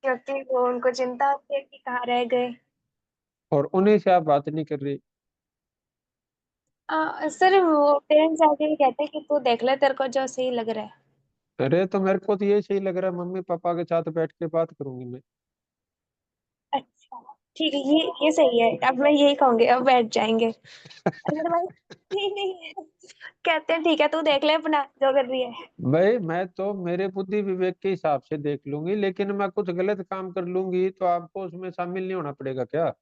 S7: क्योंकि वो उनको चिंता होती है कि कहाँ रह गए।
S2: और उन्हीं से आप बात नहीं कर रही?
S7: सर वो पेरेंट्स आके ही कहते हैं कि तू देख ले, तेरे को जो सही लग रहा है।
S2: अरे तो मेरे को तो ये सही लग रहा है, मम्मी पापा के साथ बैठ के बात करूंगी मैं।
S7: अच्छा, ठीक है, ये सही है, अब मैं यही कहूंगी, अब बैठ जाएंगे। अदरवाइज नहीं नहीं, कहते हैं ठीक है तू देख ले अपना जो कर रही है।
S2: भाई मैं तो मेरे बुद्धि विवेक के हिसाब से देख लूंगी, लेकिन मैं कुछ गलत काम कर लूंगी तो आपको उसमें शामिल नहीं होना पड़ेगा क्या?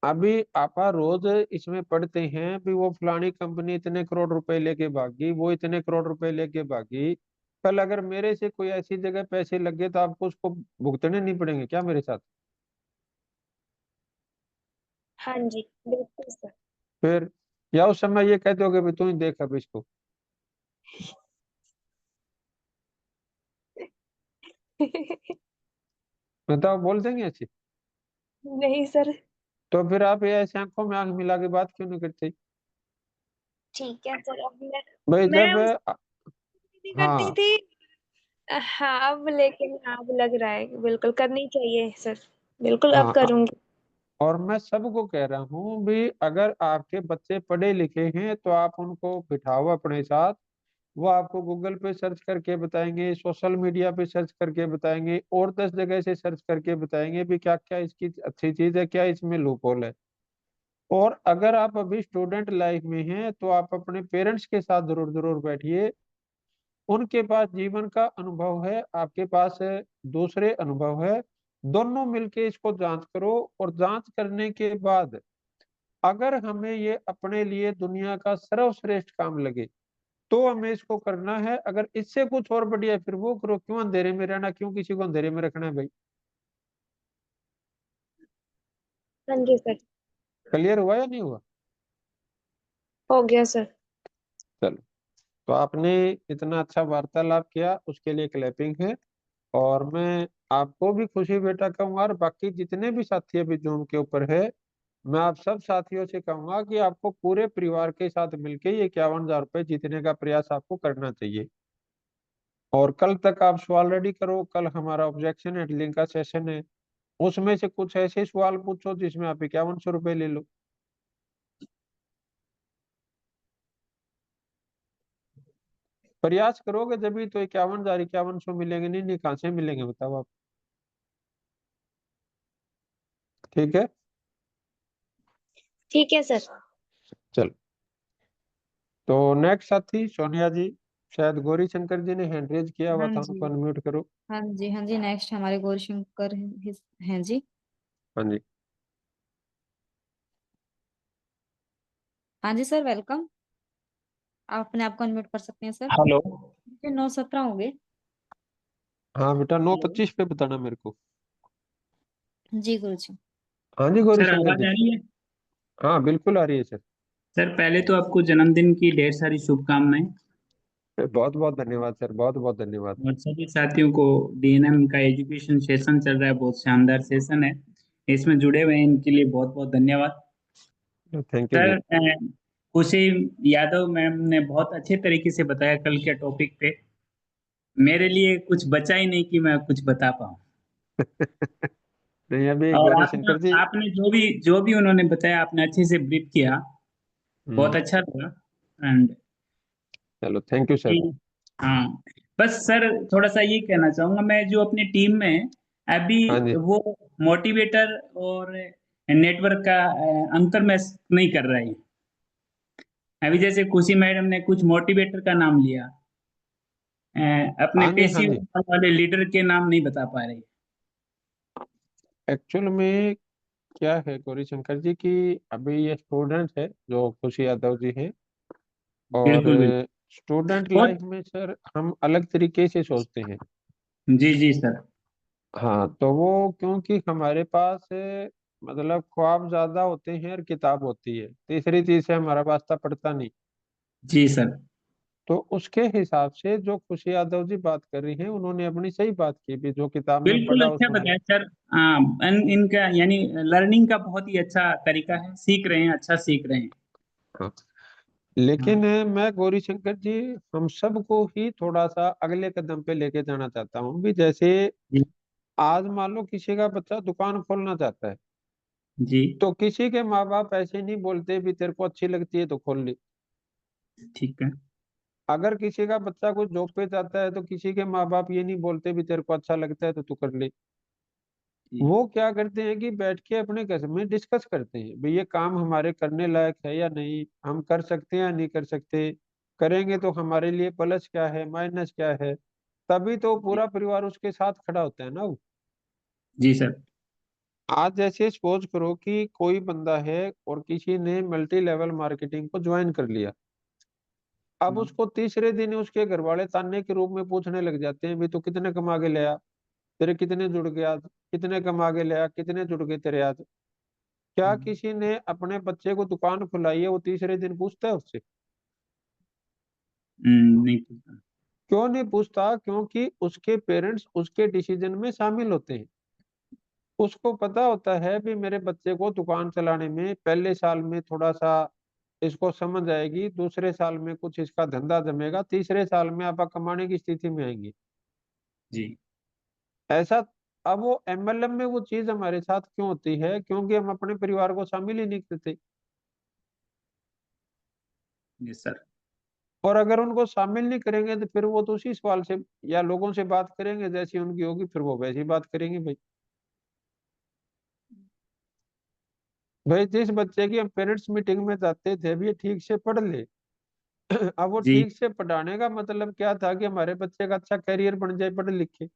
S2: अभी आप रोज इसमें पढ़ते हैं भी वो फलानी कंपनी इतने करोड़ रुपए लेके भागी, वो इतने करोड़ रुपए लेके भागी। कल अगर मेरे से कोई ऐसी जगह पैसे लगे तो आपको उसको भुगतने नहीं पड़ेंगे क्या मेरे साथ?
S7: हाँ जी, बिल्कुल सर।
S2: फिर या उस समय ये कहते हो कि तू ही देख अब इसको। बताओ, बोल देंगे ऐसे?
S7: नहीं सर।
S2: तो फिर आप ये ऐसे आंखों में आंख मिला के बात क्यों नहीं करते?
S7: ठीक है सर, अब
S2: भाई
S7: मैं
S2: जब
S7: उस भी करती
S2: हाँ,
S7: थी। हाँ, अब लेकिन अब लग रहा है बिल्कुल करनी चाहिए सर, बिल्कुल अब
S2: हाँ,
S7: करूंगी।
S2: और मैं सबको कह रहा हूँ भी अगर आपके बच्चे पढ़े लिखे हैं तो आप उनको बिठाओ अपने साथ। वो आपको गूगल पे सर्च करके बताएंगे, सोशल मीडिया पे सर्च करके बताएंगे, और 10 जगह से सर्च करके बताएंगे भी क्या क्या इसकी अच्छी चीज है, क्या इसमें लूप होल है। और अगर आप अभी स्टूडेंट लाइफ में हैं तो आप अपने पेरेंट्स के साथ जरूर जरूर बैठिए। उनके पास जीवन का अनुभव है, आपके पास दूसरे अनुभव है। दोनों मिलके इसको जांच करो, और जांच करने के बाद अगर हमें ये अपने लिए दुनिया का सर्वश्रेष्ठ काम लगे तो हमें इसको करना है। अगर इससे कुछ और बढ़िया फिर वो करो। क्यों अंधेरे में रहना, क्यों किसी को अंधेरे में रखना है भाई?
S7: हाँ जी सर।
S2: क्लियर हुआ या नहीं हुआ?
S7: हो गया सर।
S2: चलो, तो आपने इतना अच्छा वार्तालाप किया उसके लिए क्लैपिंग है। और मैं आपको भी खुशी बेटा कहूंगा, और बाकी जितने भी साथी अभी जूम के ऊपर है, मैं आप सब साथियों से कहूंगा कि आपको पूरे परिवार के साथ मिलके ये 51,000 रुपये जीतने का प्रयास आपको करना चाहिए। और कल तक आप सवाल रेडी करो, कल हमारा ऑब्जेक्शन हैंडलिंग का सेशन है, उसमें से कुछ ऐसे सवाल पूछो जिसमें आप 5100 रुपये ले लो। प्रयास करोगे जब भी तो 51,000 5100 मिलेंगे, नहीं नहीं कहाँ से मिलेंगे बताओ आप। ठीक है,
S7: ठीक है सर।
S2: चलो। तो नेक्स्ट साथी सोनिया जी, शायद गौरी शंकर जी ने हैंड रेज किया हुआ
S1: हाँ
S2: था,
S1: जी,
S2: उनको अनम्यूट करो।
S1: हाँ जी, हाँ जी, नेक्स्ट हमारे गौरीशंकर हैं जी।
S2: हाँ जी।
S1: हाँ जी सर, वेलकम। आप अपने आप को अनम्यूट कर सकते हैं सर।
S8: हेलो।
S1: 9:17 हो गए।
S2: हाँ बेटा,
S8: हेलो
S2: 9:25 पे बताना मेरे को।
S1: जी गुरु जी।
S2: हाँ जी गौरी
S8: सर,
S2: शंकर
S8: आवाज
S2: जी।
S8: आ रही है?
S2: हाँ बिल्कुल आ रही है सर।
S8: सर, पहले तो आपको जन्मदिन की ढेर सारी शुभकामनाएं,
S2: बहुत बहुत धन्यवाद सर, बहुत बहुत धन्यवाद।
S8: और सभी साथियों को डीएनएम का एजुकेशन सेशन चल रहा है, बहुत शानदार सेशन है, इसमें जुड़े हुए हैं, इनके लिए बहुत बहुत धन्यवाद।
S2: Thank you ji.
S8: सर, खुशी यादव मैम ने बहुत अच्छे तरीके से बताया कल के टॉपिक पे। मेरे लिए कुछ बचा ही नहीं कि मैं कुछ बता पाऊँ।
S2: नहीं अभी
S8: और
S2: गौरी
S8: आपने
S2: शंकर जी।
S8: आपने जो भी उन्होंने बताया, आपने अच्छे से ब्रीफ किया, बहुत
S2: हम्म।
S8: अच्छा लगा। एंड
S2: चलो थैंक यू सर।
S8: जी, हाँ, बस सर थोड़ा सा ये कहना चाहूंगा, मैं जो अपनी टीम में अभी
S2: हाँ जी।
S8: वो मोटिवेटर और नेटवर्क का अंतर मैं नहीं कर रहा है। अभी जैसे खुशी मैडम ने कुछ मोटिवेटर का नाम लिया, अपने
S2: हाँ जी। हाँ
S8: पेशी
S2: जी।
S8: वाले लीडर के नाम नहीं बता पा रहे।
S2: एक्चुअल में क्या है गौरी शंकर जी की, अभी ये स्टूडेंट है जो खुशी यादव जी है। और
S8: बिल्कुल बिल्कुल।
S2: स्टूडेंट
S8: बहुत।
S2: लाइफ में सर हम अलग तरीके से सोचते हैं।
S8: जी जी सर।
S2: हाँ तो वो क्योंकि हमारे पास मतलब ख्वाब ज्यादा होते हैं और किताब होती है, तीसरी चीज से हमारा वास्ता पड़ता नहीं।
S8: जी सर।
S2: तो उसके हिसाब से जो खुशी यादव जी बात कर रही हैं, उन्होंने अपनी सही बात की भी, जो किताब में
S8: बिल्कुल
S2: पढ़ा
S8: अच्छा
S2: उसमें।
S8: बताया सर। हाँ, इनका यानी लर्निंग का बहुत ही अच्छा तरीका है, सीख रहे हैं, अच्छा सीख रहे हैं।
S2: हाँ लेकिन
S8: हाँ
S2: मैं गौरी शंकर जी हम सबको ही थोड़ा सा अगले कदम पे लेके जाना चाहता हूँ भी। जैसे
S8: जी
S2: आज मान लो किसी का बच्चा दुकान खोलना चाहता है,
S8: जी।
S2: तो किसी के माँ बाप ऐसे नहीं बोलते भी तेरे को अच्छी लगती है तो खोल ली।
S8: ठीक है।
S2: अगर किसी का बच्चा कोई जॉब पे जाता है तो किसी के माँ बाप ये नहीं बोलते भी तेरे को अच्छा लगता है तो तू कर ले।
S8: जी
S2: वो क्या करते हैं कि बैठ के अपने घर में डिस्कस करते हैं भाई ये काम हमारे करने लायक है या नहीं, हम कर सकते हैं या नहीं कर सकते, करेंगे तो हमारे लिए प्लस क्या है माइनस क्या है। तभी तो
S8: जी
S2: पूरा परिवार उसके साथ खड़ा होता है ना वो।
S8: जी सर।
S2: आज जैसे सपोज करो कि कोई बंदा है और किसी ने मल्टी लेवल मार्केटिंग को ज्वाइन कर लिया, अब
S8: हम्म,
S2: उसको तीसरे दिन उसके घर वाले ताने के रूप में पूछने लग जाते हैं भी तू कितने कमा के ले आया, तेरे कितने जुड़ गया आज, कितने कमा के ले आया, कितने जुड़ गए तेरे आज। क्या
S8: हम्म,
S2: किसी ने अपने बच्चे को दुकान खुलाई है वो तीसरे दिन पूछता है उससे?
S8: नहीं पूछा।
S2: क्यों नहीं पूछता? क्योंकि उसके पेरेंट्स उसके डिसीजन में शामिल होते हैं। उसको पता होता है भी मेरे बच्चे को दुकान चलाने में पहले साल में थोड़ा सा इसको समझ आएगी, दूसरे साल में कुछ इसका धंधा जमेगा, तीसरे साल में आप कमाने की स्थिति में आएंगे।
S8: जी
S2: ऐसा। अब वो एमएलएम में वो चीज हमारे साथ क्यों होती है? क्योंकि हम अपने परिवार को शामिल ही नहीं करते।
S8: जी सर।
S2: और अगर उनको शामिल नहीं करेंगे तो फिर वो तो उसी सवाल से या लोगों से बात करेंगे जैसी उनकी होगी, फिर वो वैसी बात करेंगे भाई। भाई जिस बच्चे की हम पेरेंट्स मीटिंग में जाते थे भी ये ठीक से पढ़ ले, अब वो
S8: जी
S2: ठीक से पढ़ाने का मतलब क्या था कि हमारे बच्चे का अच्छा करियर बन जाए पढ़ लिख के।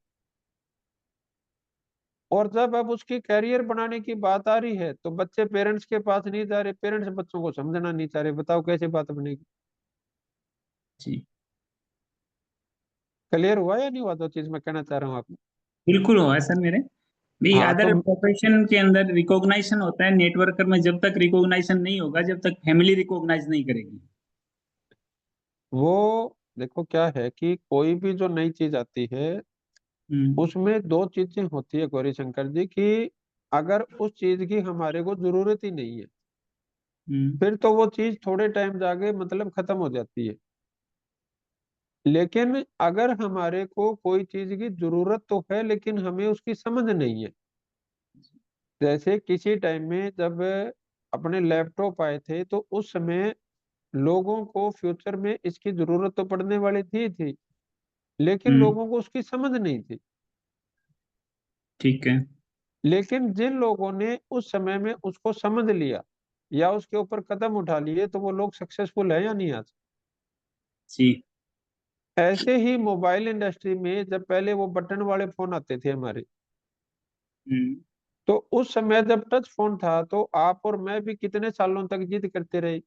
S2: और जब अब उसकी करियर बनाने की बात आ रही है तो बच्चे पेरेंट्स के पास नहीं जा रहे, पेरेंट्स बच्चों को समझना नहीं चाह रहे। बताओ कैसे बात बनेगी?
S8: जी।
S2: क्लियर हुआ या नहीं हुआ जो चीज मैं कहना चाह रहा हूँ आपको?
S8: बिल्कुल हुआ है सर मेरे भी।
S2: हाँ तो
S8: अदर प्रोफेशन के अंदर रिकॉग्नाइजेशन होता है, नेटवर्कर में जब तक रिकॉग्नाइजेशन नहीं होगा, जब तक फैमिली रिकॉग्नाइज नहीं करेगी।
S2: वो देखो क्या है कि कोई भी जो नई चीज आती है उसमें दो चीजें होती है गौरी शंकर जी की। अगर उस चीज की हमारे को जरूरत ही नहीं है फिर तो वो चीज थोड़े टाइम जाके मतलब खत्म हो जाती है। लेकिन अगर हमारे को कोई चीज की जरूरत तो है लेकिन हमें उसकी समझ नहीं है, जैसे किसी टाइम में जब अपने लैपटॉप आए थे तो उस समय लोगों को फ्यूचर में इसकी जरूरत तो पड़ने वाली थी लेकिन
S8: हम्म।
S2: लोगों को उसकी समझ नहीं थी।
S8: ठीक है।
S2: लेकिन जिन लोगों ने उस समय में उसको समझ लिया या उसके ऊपर कदम उठा लिए तो वो लोग सक्सेसफुल है या नहीं आज।
S8: जी।
S2: ऐसे ही मोबाइल इंडस्ट्री में जब पहले वो बटन वाले फोन आते थे हमारे,
S8: हम्म।
S2: तो उस समय जब टच फोन था तो आप और मैं भी कितने सालों तक जिद करते रहे,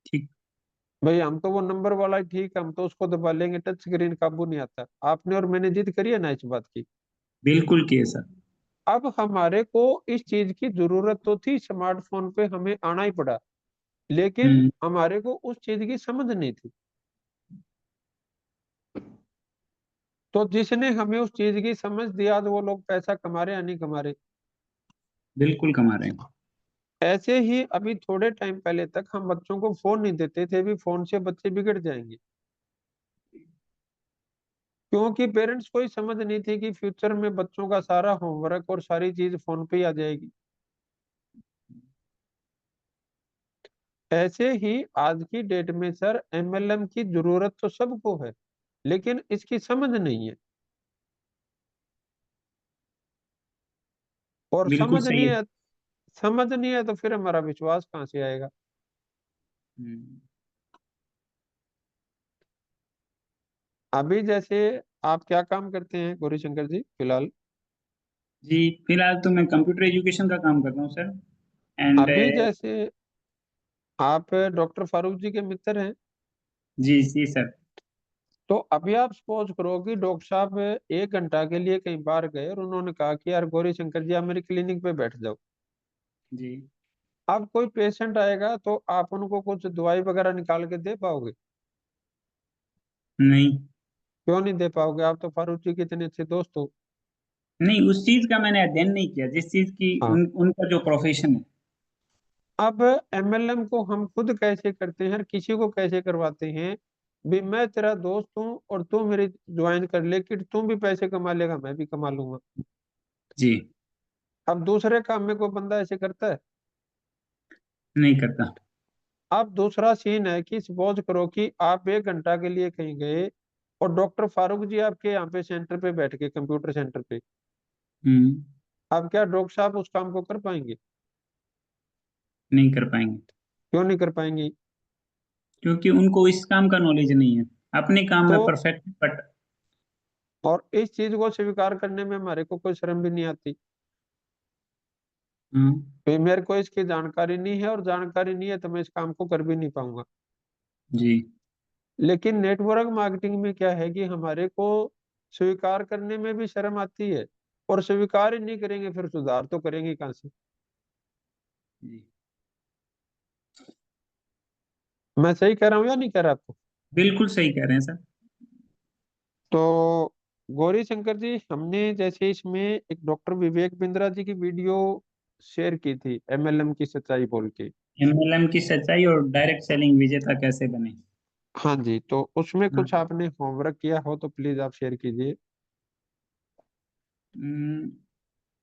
S8: ठीक।
S2: भाई हम तो वो नंबर वाला ही ठीक है, हम तो उसको दबा लेंगे, टच स्क्रीन काबू नहीं आता। आपने और मैंने जिद करी है ना इस बात की।
S8: बिल्कुल किए सर।
S2: अब हमारे को इस चीज की जरूरत तो थी, स्मार्टफोन पे हमें आना ही पड़ा, लेकिन
S8: हम्म।
S2: हमारे को उस चीज की समझ नहीं थी। तो जिसने हमें उस चीज की समझ दिया तो वो लोग पैसा कमा रहे या नहीं कमा रहे।
S8: बिल्कुल कमा रहे हैं।
S2: ऐसे ही अभी थोड़े टाइम पहले तक हम बच्चों को फोन नहीं देते थे, भी फोन से बच्चे बिगड़ जाएंगे, क्योंकि पेरेंट्स को ही समझ नहीं थी कि फ्यूचर में बच्चों का सारा होमवर्क और सारी चीज फोन पे ही आ जाएगी। ऐसे ही आज की डेट में सर एमएलएम की जरूरत तो सबको है लेकिन इसकी समझ नहीं है। और
S8: बिल्कुल सही है।
S2: समझ नहीं है तो फिर हमारा विश्वास कहाँ से आएगा।
S8: हम्म।
S2: अभी जैसे आप क्या काम करते हैं गौरी शंकर जी फिलहाल।
S8: जी, फिलहाल तो मैं कंप्यूटर एजुकेशन का काम कर रहा हूँ सर। एंड
S2: अभी जैसे आप डॉक्टर फारूक जी के मित्र हैं,
S8: जी जी सर।
S2: तो अभी आप सपोज करो कि डॉक्टर साहब 1 घंटा के लिए कहीं बाहर गए और उन्होंने कहा कि यार गौरी शंकर जी आप मेरी क्लिनिक पे बैठ जाओ।
S8: जी।
S2: अब कोई पेशेंट आएगा तो आप उनको कुछ दवाई वगैरह निकाल के दे पाओगे।
S8: नहीं।
S2: क्यों नहीं दे पाओगे, आप तो फारूक जी के इतने अच्छे दोस्त हो।
S8: नहीं, उस चीज का मैंने अध्ययन नहीं किया जिस चीज की
S2: हाँ।
S8: उनका जो प्रोफेशन है।
S2: अब एमएलएम को हम खुद कैसे करते हैं, किसी को कैसे करवाते हैं, भी मैं तेरा दोस्त हूँ और तू मेरी ज्वाइन कर ले कि तुम भी पैसे कमा लेगा मैं भी कमा लूंगा।
S8: जी।
S2: अब दूसरे काम में कोई बंदा ऐसे करता है।
S8: नहीं करता।
S2: अब दूसरा सीन है कि सपोज करो कि आप 1 घंटा के लिए कहीं गए और डॉक्टर फारूक जी आपके यहाँ पे सेंटर पे बैठ के कंप्यूटर सेंटर पे,
S8: हम्म।
S2: अब क्या डॉक्टर साहब उस काम को कर पाएंगे।
S8: नहीं कर पाएंगे।
S2: क्यों नहीं कर पाएंगे।
S8: क्योंकि उनको इस काम का नॉलेज नहीं है। अपने काम
S2: तो
S8: में परफेक्ट, बट
S2: और इस चीज को स्वीकार करने में हमारे को कोई शर्म भी नहीं आती। भाई मेरे को इसकी जानकारी नहीं है और जानकारी नहीं है तो मैं इस काम को कर भी नहीं पाऊंगा।
S8: जी।
S2: लेकिन नेटवर्क मार्केटिंग में क्या है कि हमारे को स्वीकार करने में भी शर्म आती है, और स्वीकार ही नहीं करेंगे फिर सुधार तो करेंगे कहाँ से।
S8: जी।
S2: मैं सही कह रहा हूँ या नहीं कह रहा आपको।
S8: बिल्कुल सही कह रहे हैं सर।
S2: तो गौरी शंकर जी हमने जैसे इसमें एक डॉक्टर विवेक बिंद्रा जी की वीडियो शेयर की थी एमएलएम की सच्चाई बोल के।
S8: एमएलएम की सच्चाई और डायरेक्ट सेलिंग विजेता कैसे बने।
S2: हाँ जी, तो उसमें
S8: हाँ।
S2: कुछ आपने होमवर्क किया हो तो प्लीज आप शेयर कीजिए।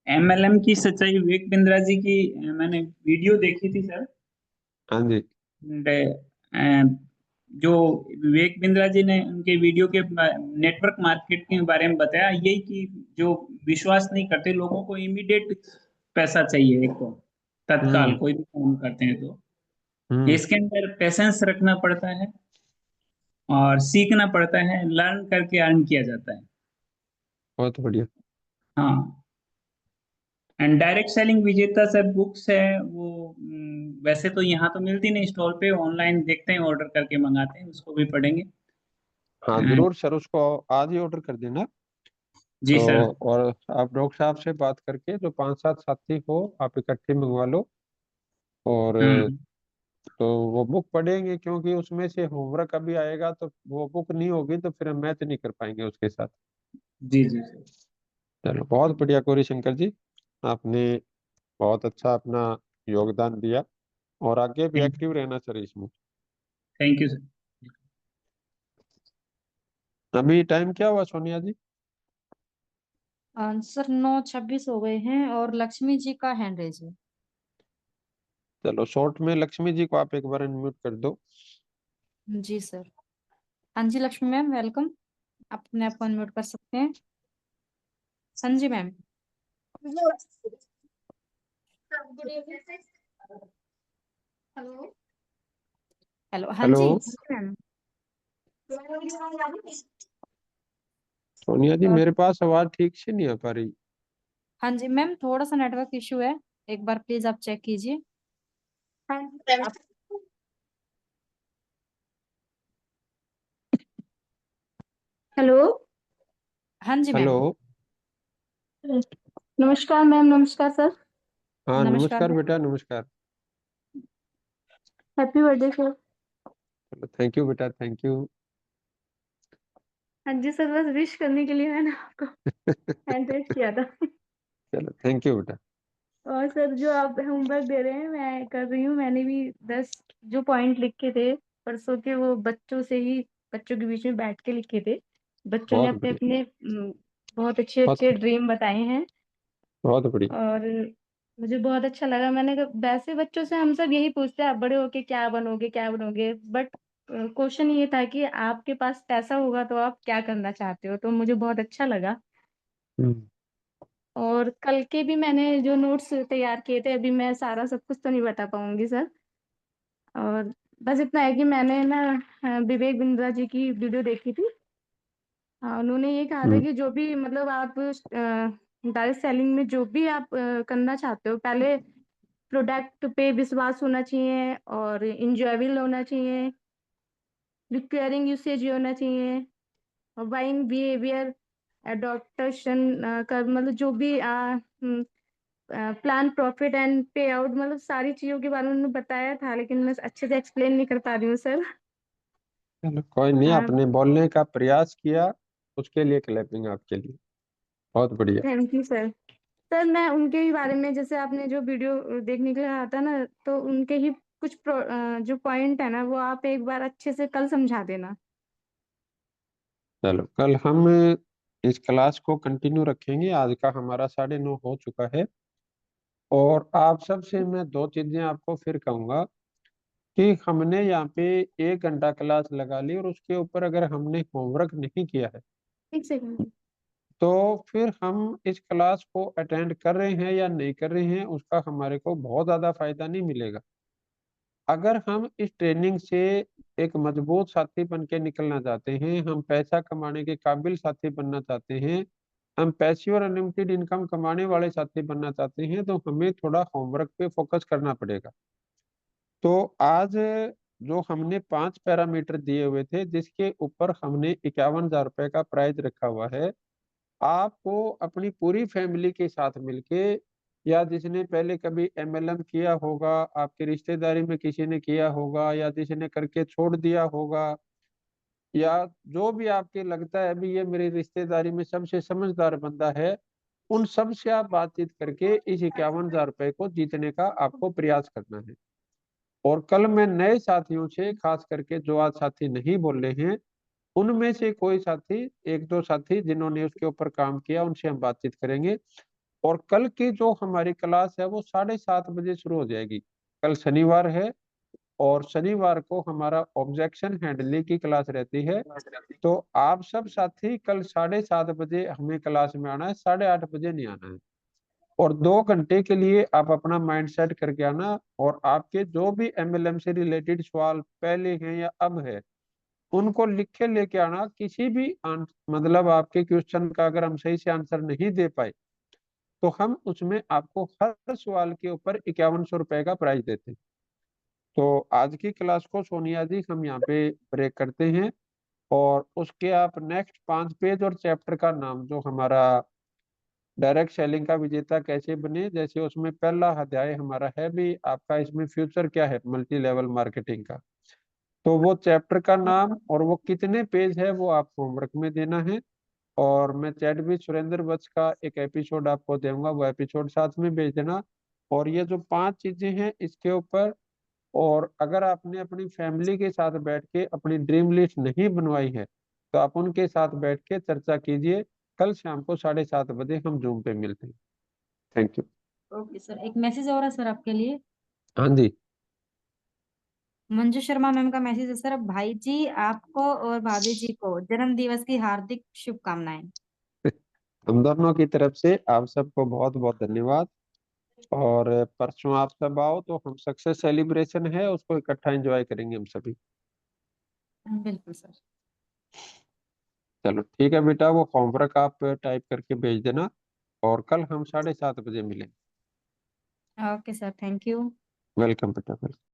S8: एमएलएम की सच्चाई विवेक बिंद्रा जी की मैंने वीडियो देखी थी सर।
S2: हाँ जी।
S8: एंड जो विवेक बिंद्रा जी ने उनके वीडियो के नेटवर्क मार्केट के बारे में बताया, यही कि जो विश्वास नहीं करते, लोगों को इमीडिएट पैसा चाहिए, एक तो तत्काल
S2: हम्म।
S8: कोई भी काम करते हैं तो
S2: हम्म।
S8: इसके अंदर पेशेंस रखना पड़ता है और सीखना पड़ता है, लर्न करके अर्न किया जाता है।
S2: बहुत बढ़िया।
S8: हाँ। एंड डायरेक्ट सेलिंग विजेता सर बुक्स है वो, वैसे तो यहाँ तो मिलती नहीं स्टॉल पे, ऑनलाइन देखते हैं, ऑर्डर करके मंगाते हैं, उसको भी पढ़ेंगे।
S2: हाँ
S8: अ,
S2: जरूर सर, उसको आज ही ऑर्डर कर देना।
S8: जी
S2: तो
S8: सर।
S2: और आप डॉक्टर साहब से बात करके जो 5-7 साथी हो आप इकट्ठे मंगवा लो, और
S8: हाँ।
S2: तो वो बुक पढ़ेंगे, क्योंकि उसमें से होमवर्क अभी आएगा, तो वो बुक नहीं होगी तो फिर हम मैच नहीं कर पाएंगे उसके साथ।
S8: जी जी सर।
S2: चलो बहुत बढ़िया गौरी शंकर जी, आपने बहुत अच्छा अपना योगदान दिया, और आगे भी एक्टिव रहना सर इसमें।
S8: Thank you sir.
S2: अभी टाइम क्या हुआ सोनिया जी?
S1: आंसर 9:26 हो गए हैं और लक्ष्मी जी का हैंड रेज है।
S2: चलो शॉर्ट में लक्ष्मी जी को आप एक बार अनम्यूट कर दो।
S1: जी सर। हाँ जी लक्ष्मी मैम, वेलकम। अपने आप को अनम्यूट कर सकते हैं। हाँ जी मैम। हेलो, हाँ
S2: हेलो
S1: जी मैम।
S2: सोनिया जी, मेरे पास आवाज ठीक से नहीं आ पा रही।
S1: हाँ जी मैम, थोड़ा सा नेटवर्क इशू है, एक बार प्लीज आप चेक कीजिए। आप
S9: हेलो।
S1: हाँ जी
S2: हेलो।
S1: मैम।
S9: नमस्कार मैम, नमस्कार सर।
S2: हाँ
S1: नमस्कार
S2: नमस्कार
S1: मैम।
S2: बेटा, नमस्कार।
S9: Happy birthday sir.
S2: चलो थैंक यू बेटा, थैंक यू।
S9: हाँ जी सर, बस विश करने के लिए मैंने आपको हैंड रेज किया था।
S2: चलो थैंक यू बेटा।
S9: और सर जो आप होमवर्क दे रहे हैं मैं कर रही हूँ। मैंने भी 10 जो पॉइंट लिखे थे परसों के, वो बच्चों से ही, बच्चों के बीच में बैठ के लिखे थे। बच्चों ने
S2: बहुत
S9: अपने
S2: बढ़िया,
S9: अपने बहुत अच्छे
S2: बहुत
S9: अच्छे ड्रीम बताए हैं।
S2: बहुत बढ़िया।
S9: और मुझे बहुत अच्छा लगा। मैंने कहा, वैसे बच्चों से हम सब यही पूछते हैं आप बड़े होके क्या बनोगे क्या बनोगे, बट क्वेश्चन ये था कि आपके पास पैसा होगा तो आप क्या करना चाहते हो, तो मुझे बहुत अच्छा लगा।
S2: हम्म।
S9: और कल के भी मैंने जो नोट्स तैयार किए थे, अभी मैं सारा सब कुछ तो नहीं बता पाऊंगी सर। और बस इतना है कि मैंने ना विवेक बिंद्रा जी की वीडियो देखी थी। हाँ, उन्होंने ये कहा था
S2: हम्म।
S9: कि जो भी मतलब आप डायरेक्ट सेलिंग में जो भी आप करना चाहते हो, पहले प्रोडक्ट पे विश्वास होना चाहिए और इंजॉयबल होना चाहिए, रिक्वायरिंग यूसेज होना चाहिए, और बाइंग बिहेवियर एडॉप्टेशन का मतलब जो भी प्लान प्रॉफिट एंड पे आउट, मतलब सारी चीजों के बारे में उन्होंने बताया था, लेकिन मैं अच्छे से एक्सप्लेन नहीं कर पा रही हूँ सर।
S2: चलो कोई नहीं, आपने बोलने का प्रयास किया, उसके लिए क्लैपिंग आपके लिए। बहुत बढ़िया।
S9: Thank you sir. सर मैं उनके ही बारे में, जैसे आपने जो वीडियो देखने के लिए कहा था ना, तो उनके ही कुछ जो पॉइंट है ना, वो आप एक बार अच्छे से कल समझा देना।
S2: चलो कल हम इस क्लास को कंटिन्यू रखेंगे, आज का हमारा 9:30 हो चुका है। और आप सबसे मैं दो चीजें आपको फिर कहूंगा, कि हमने यहाँ पे 1 घंटा क्लास लगा ली, और उसके ऊपर अगर हमने होमवर्क नहीं किया है,
S9: एक सेकंड।
S2: तो फिर हम इस क्लास को अटेंड कर रहे हैं या नहीं कर रहे हैं, उसका हमारे को बहुत ज्यादा फायदा नहीं मिलेगा। अगर हम इस ट्रेनिंग से एक मजबूत साथी बन के निकलना चाहते हैं, हम पैसा कमाने के काबिल साथी बनना चाहते हैं, हम पैसिव और अनलिमिटेड इनकम कमाने वाले साथी बनना चाहते हैं, तो हमें थोड़ा होमवर्क पे फोकस करना पड़ेगा। तो आज जो हमने 5 पैरामीटर दिए हुए थे, जिसके ऊपर हमने 51,000 रुपए का प्राइज रखा हुआ है, आपको अपनी पूरी फैमिली के साथ मिलके, या जिसने पहले कभी एमएलएम किया होगा, आपकी रिश्तेदारी में किसी ने किया होगा, या जिसने करके छोड़ दिया होगा, या जो भी आपके लगता है अभी ये मेरी रिश्तेदारी में सबसे समझदार बंदा है, उन सब से आप बातचीत करके इस 51,000 रुपए को जीतने का आपको प्रयास करना है। और कल मैं नए साथियों से, खास करके जो आज साथी नहीं बोल रहे हैं, उनमें से कोई साथी, एक दो साथी जिन्होंने उसके ऊपर काम किया, उनसे हम बातचीत करेंगे। और कल की जो हमारी क्लास है वो 7:30 बजे शुरू हो जाएगी। कल शनिवार है, और शनिवार को हमारा ऑब्जेक्शन हैंडलिंग की क्लास रहती है। तो आप सब साथी कल 7:30 बजे हमें क्लास में आना है, 8:30 बजे नहीं आना है। और 2 घंटे के लिए आप अपना माइंड सेट करके आना, और आपके जो भी एमएलएम से रिलेटेड सवाल पहले हैं या अब है, उनको लिख के लेके आना। किसी भी मतलब आपके क्वेश्चन का अगर हम सही से आंसर नहीं दे पाए, तो हम उसमें आपको हर सवाल के ऊपर 5100 रुपए का प्राइज देते हैं। तो आज की क्लास को सोनिया जी हम यहाँ पे ब्रेक करते हैं, और उसके आप नेक्स्ट 5 पेज और चैप्टर का नाम जो हमारा डायरेक्ट सेलिंग का विजेता कैसे बने, जैसे उसमें पहला अध्याय हमारा है भी आपका, इसमें फ्यूचर क्या है मल्टी लेवल मार्केटिंग का, तो वो चैप्टर का नाम और वो कितने पेज है वो आप होमवर्क में देना है। और मैं चैट भी सुरेंद्र वत्स का एक एपिसोड आपको दूंगा, वो एपिसोड साथ में भेज देना। और ये जो 5 चीजें हैं इसके ऊपर, और अगर आपने अपनी फैमिली के साथ बैठ के अपनी ड्रीम लिस्ट नहीं बनवाई है तो आप उनके साथ बैठ के चर्चा कीजिए। कल शाम को 7:30 बजे हम जूम पे मिलते हैं। Thank you.
S1: ओके सर, एक मैसेज और है सर आपके लिए।
S2: हाँ जी।
S1: मंजू शर्मा मैम का मैसेज है सर, भाई जी आपको और भाभी जी को जन्म दिवस की हार्दिक शुभकामनाएं।
S2: हम दोनों की तरफ से आप सबको बहुत बहुत धन्यवाद। और परसों आप सब आओ तो हम सक्सेस सेलिब्रेशन है उसको इकट्ठा एंजॉय करेंगे हम सभी।
S1: बिल्कुल सर।
S2: चलो ठीक है बेटा, वो होमवर्क आप टाइप करके भेज देना और कल हम 7:30 बजे मिलेंगे।
S1: Okay sir, thank you.
S2: Welcome बेटा, वेलकम।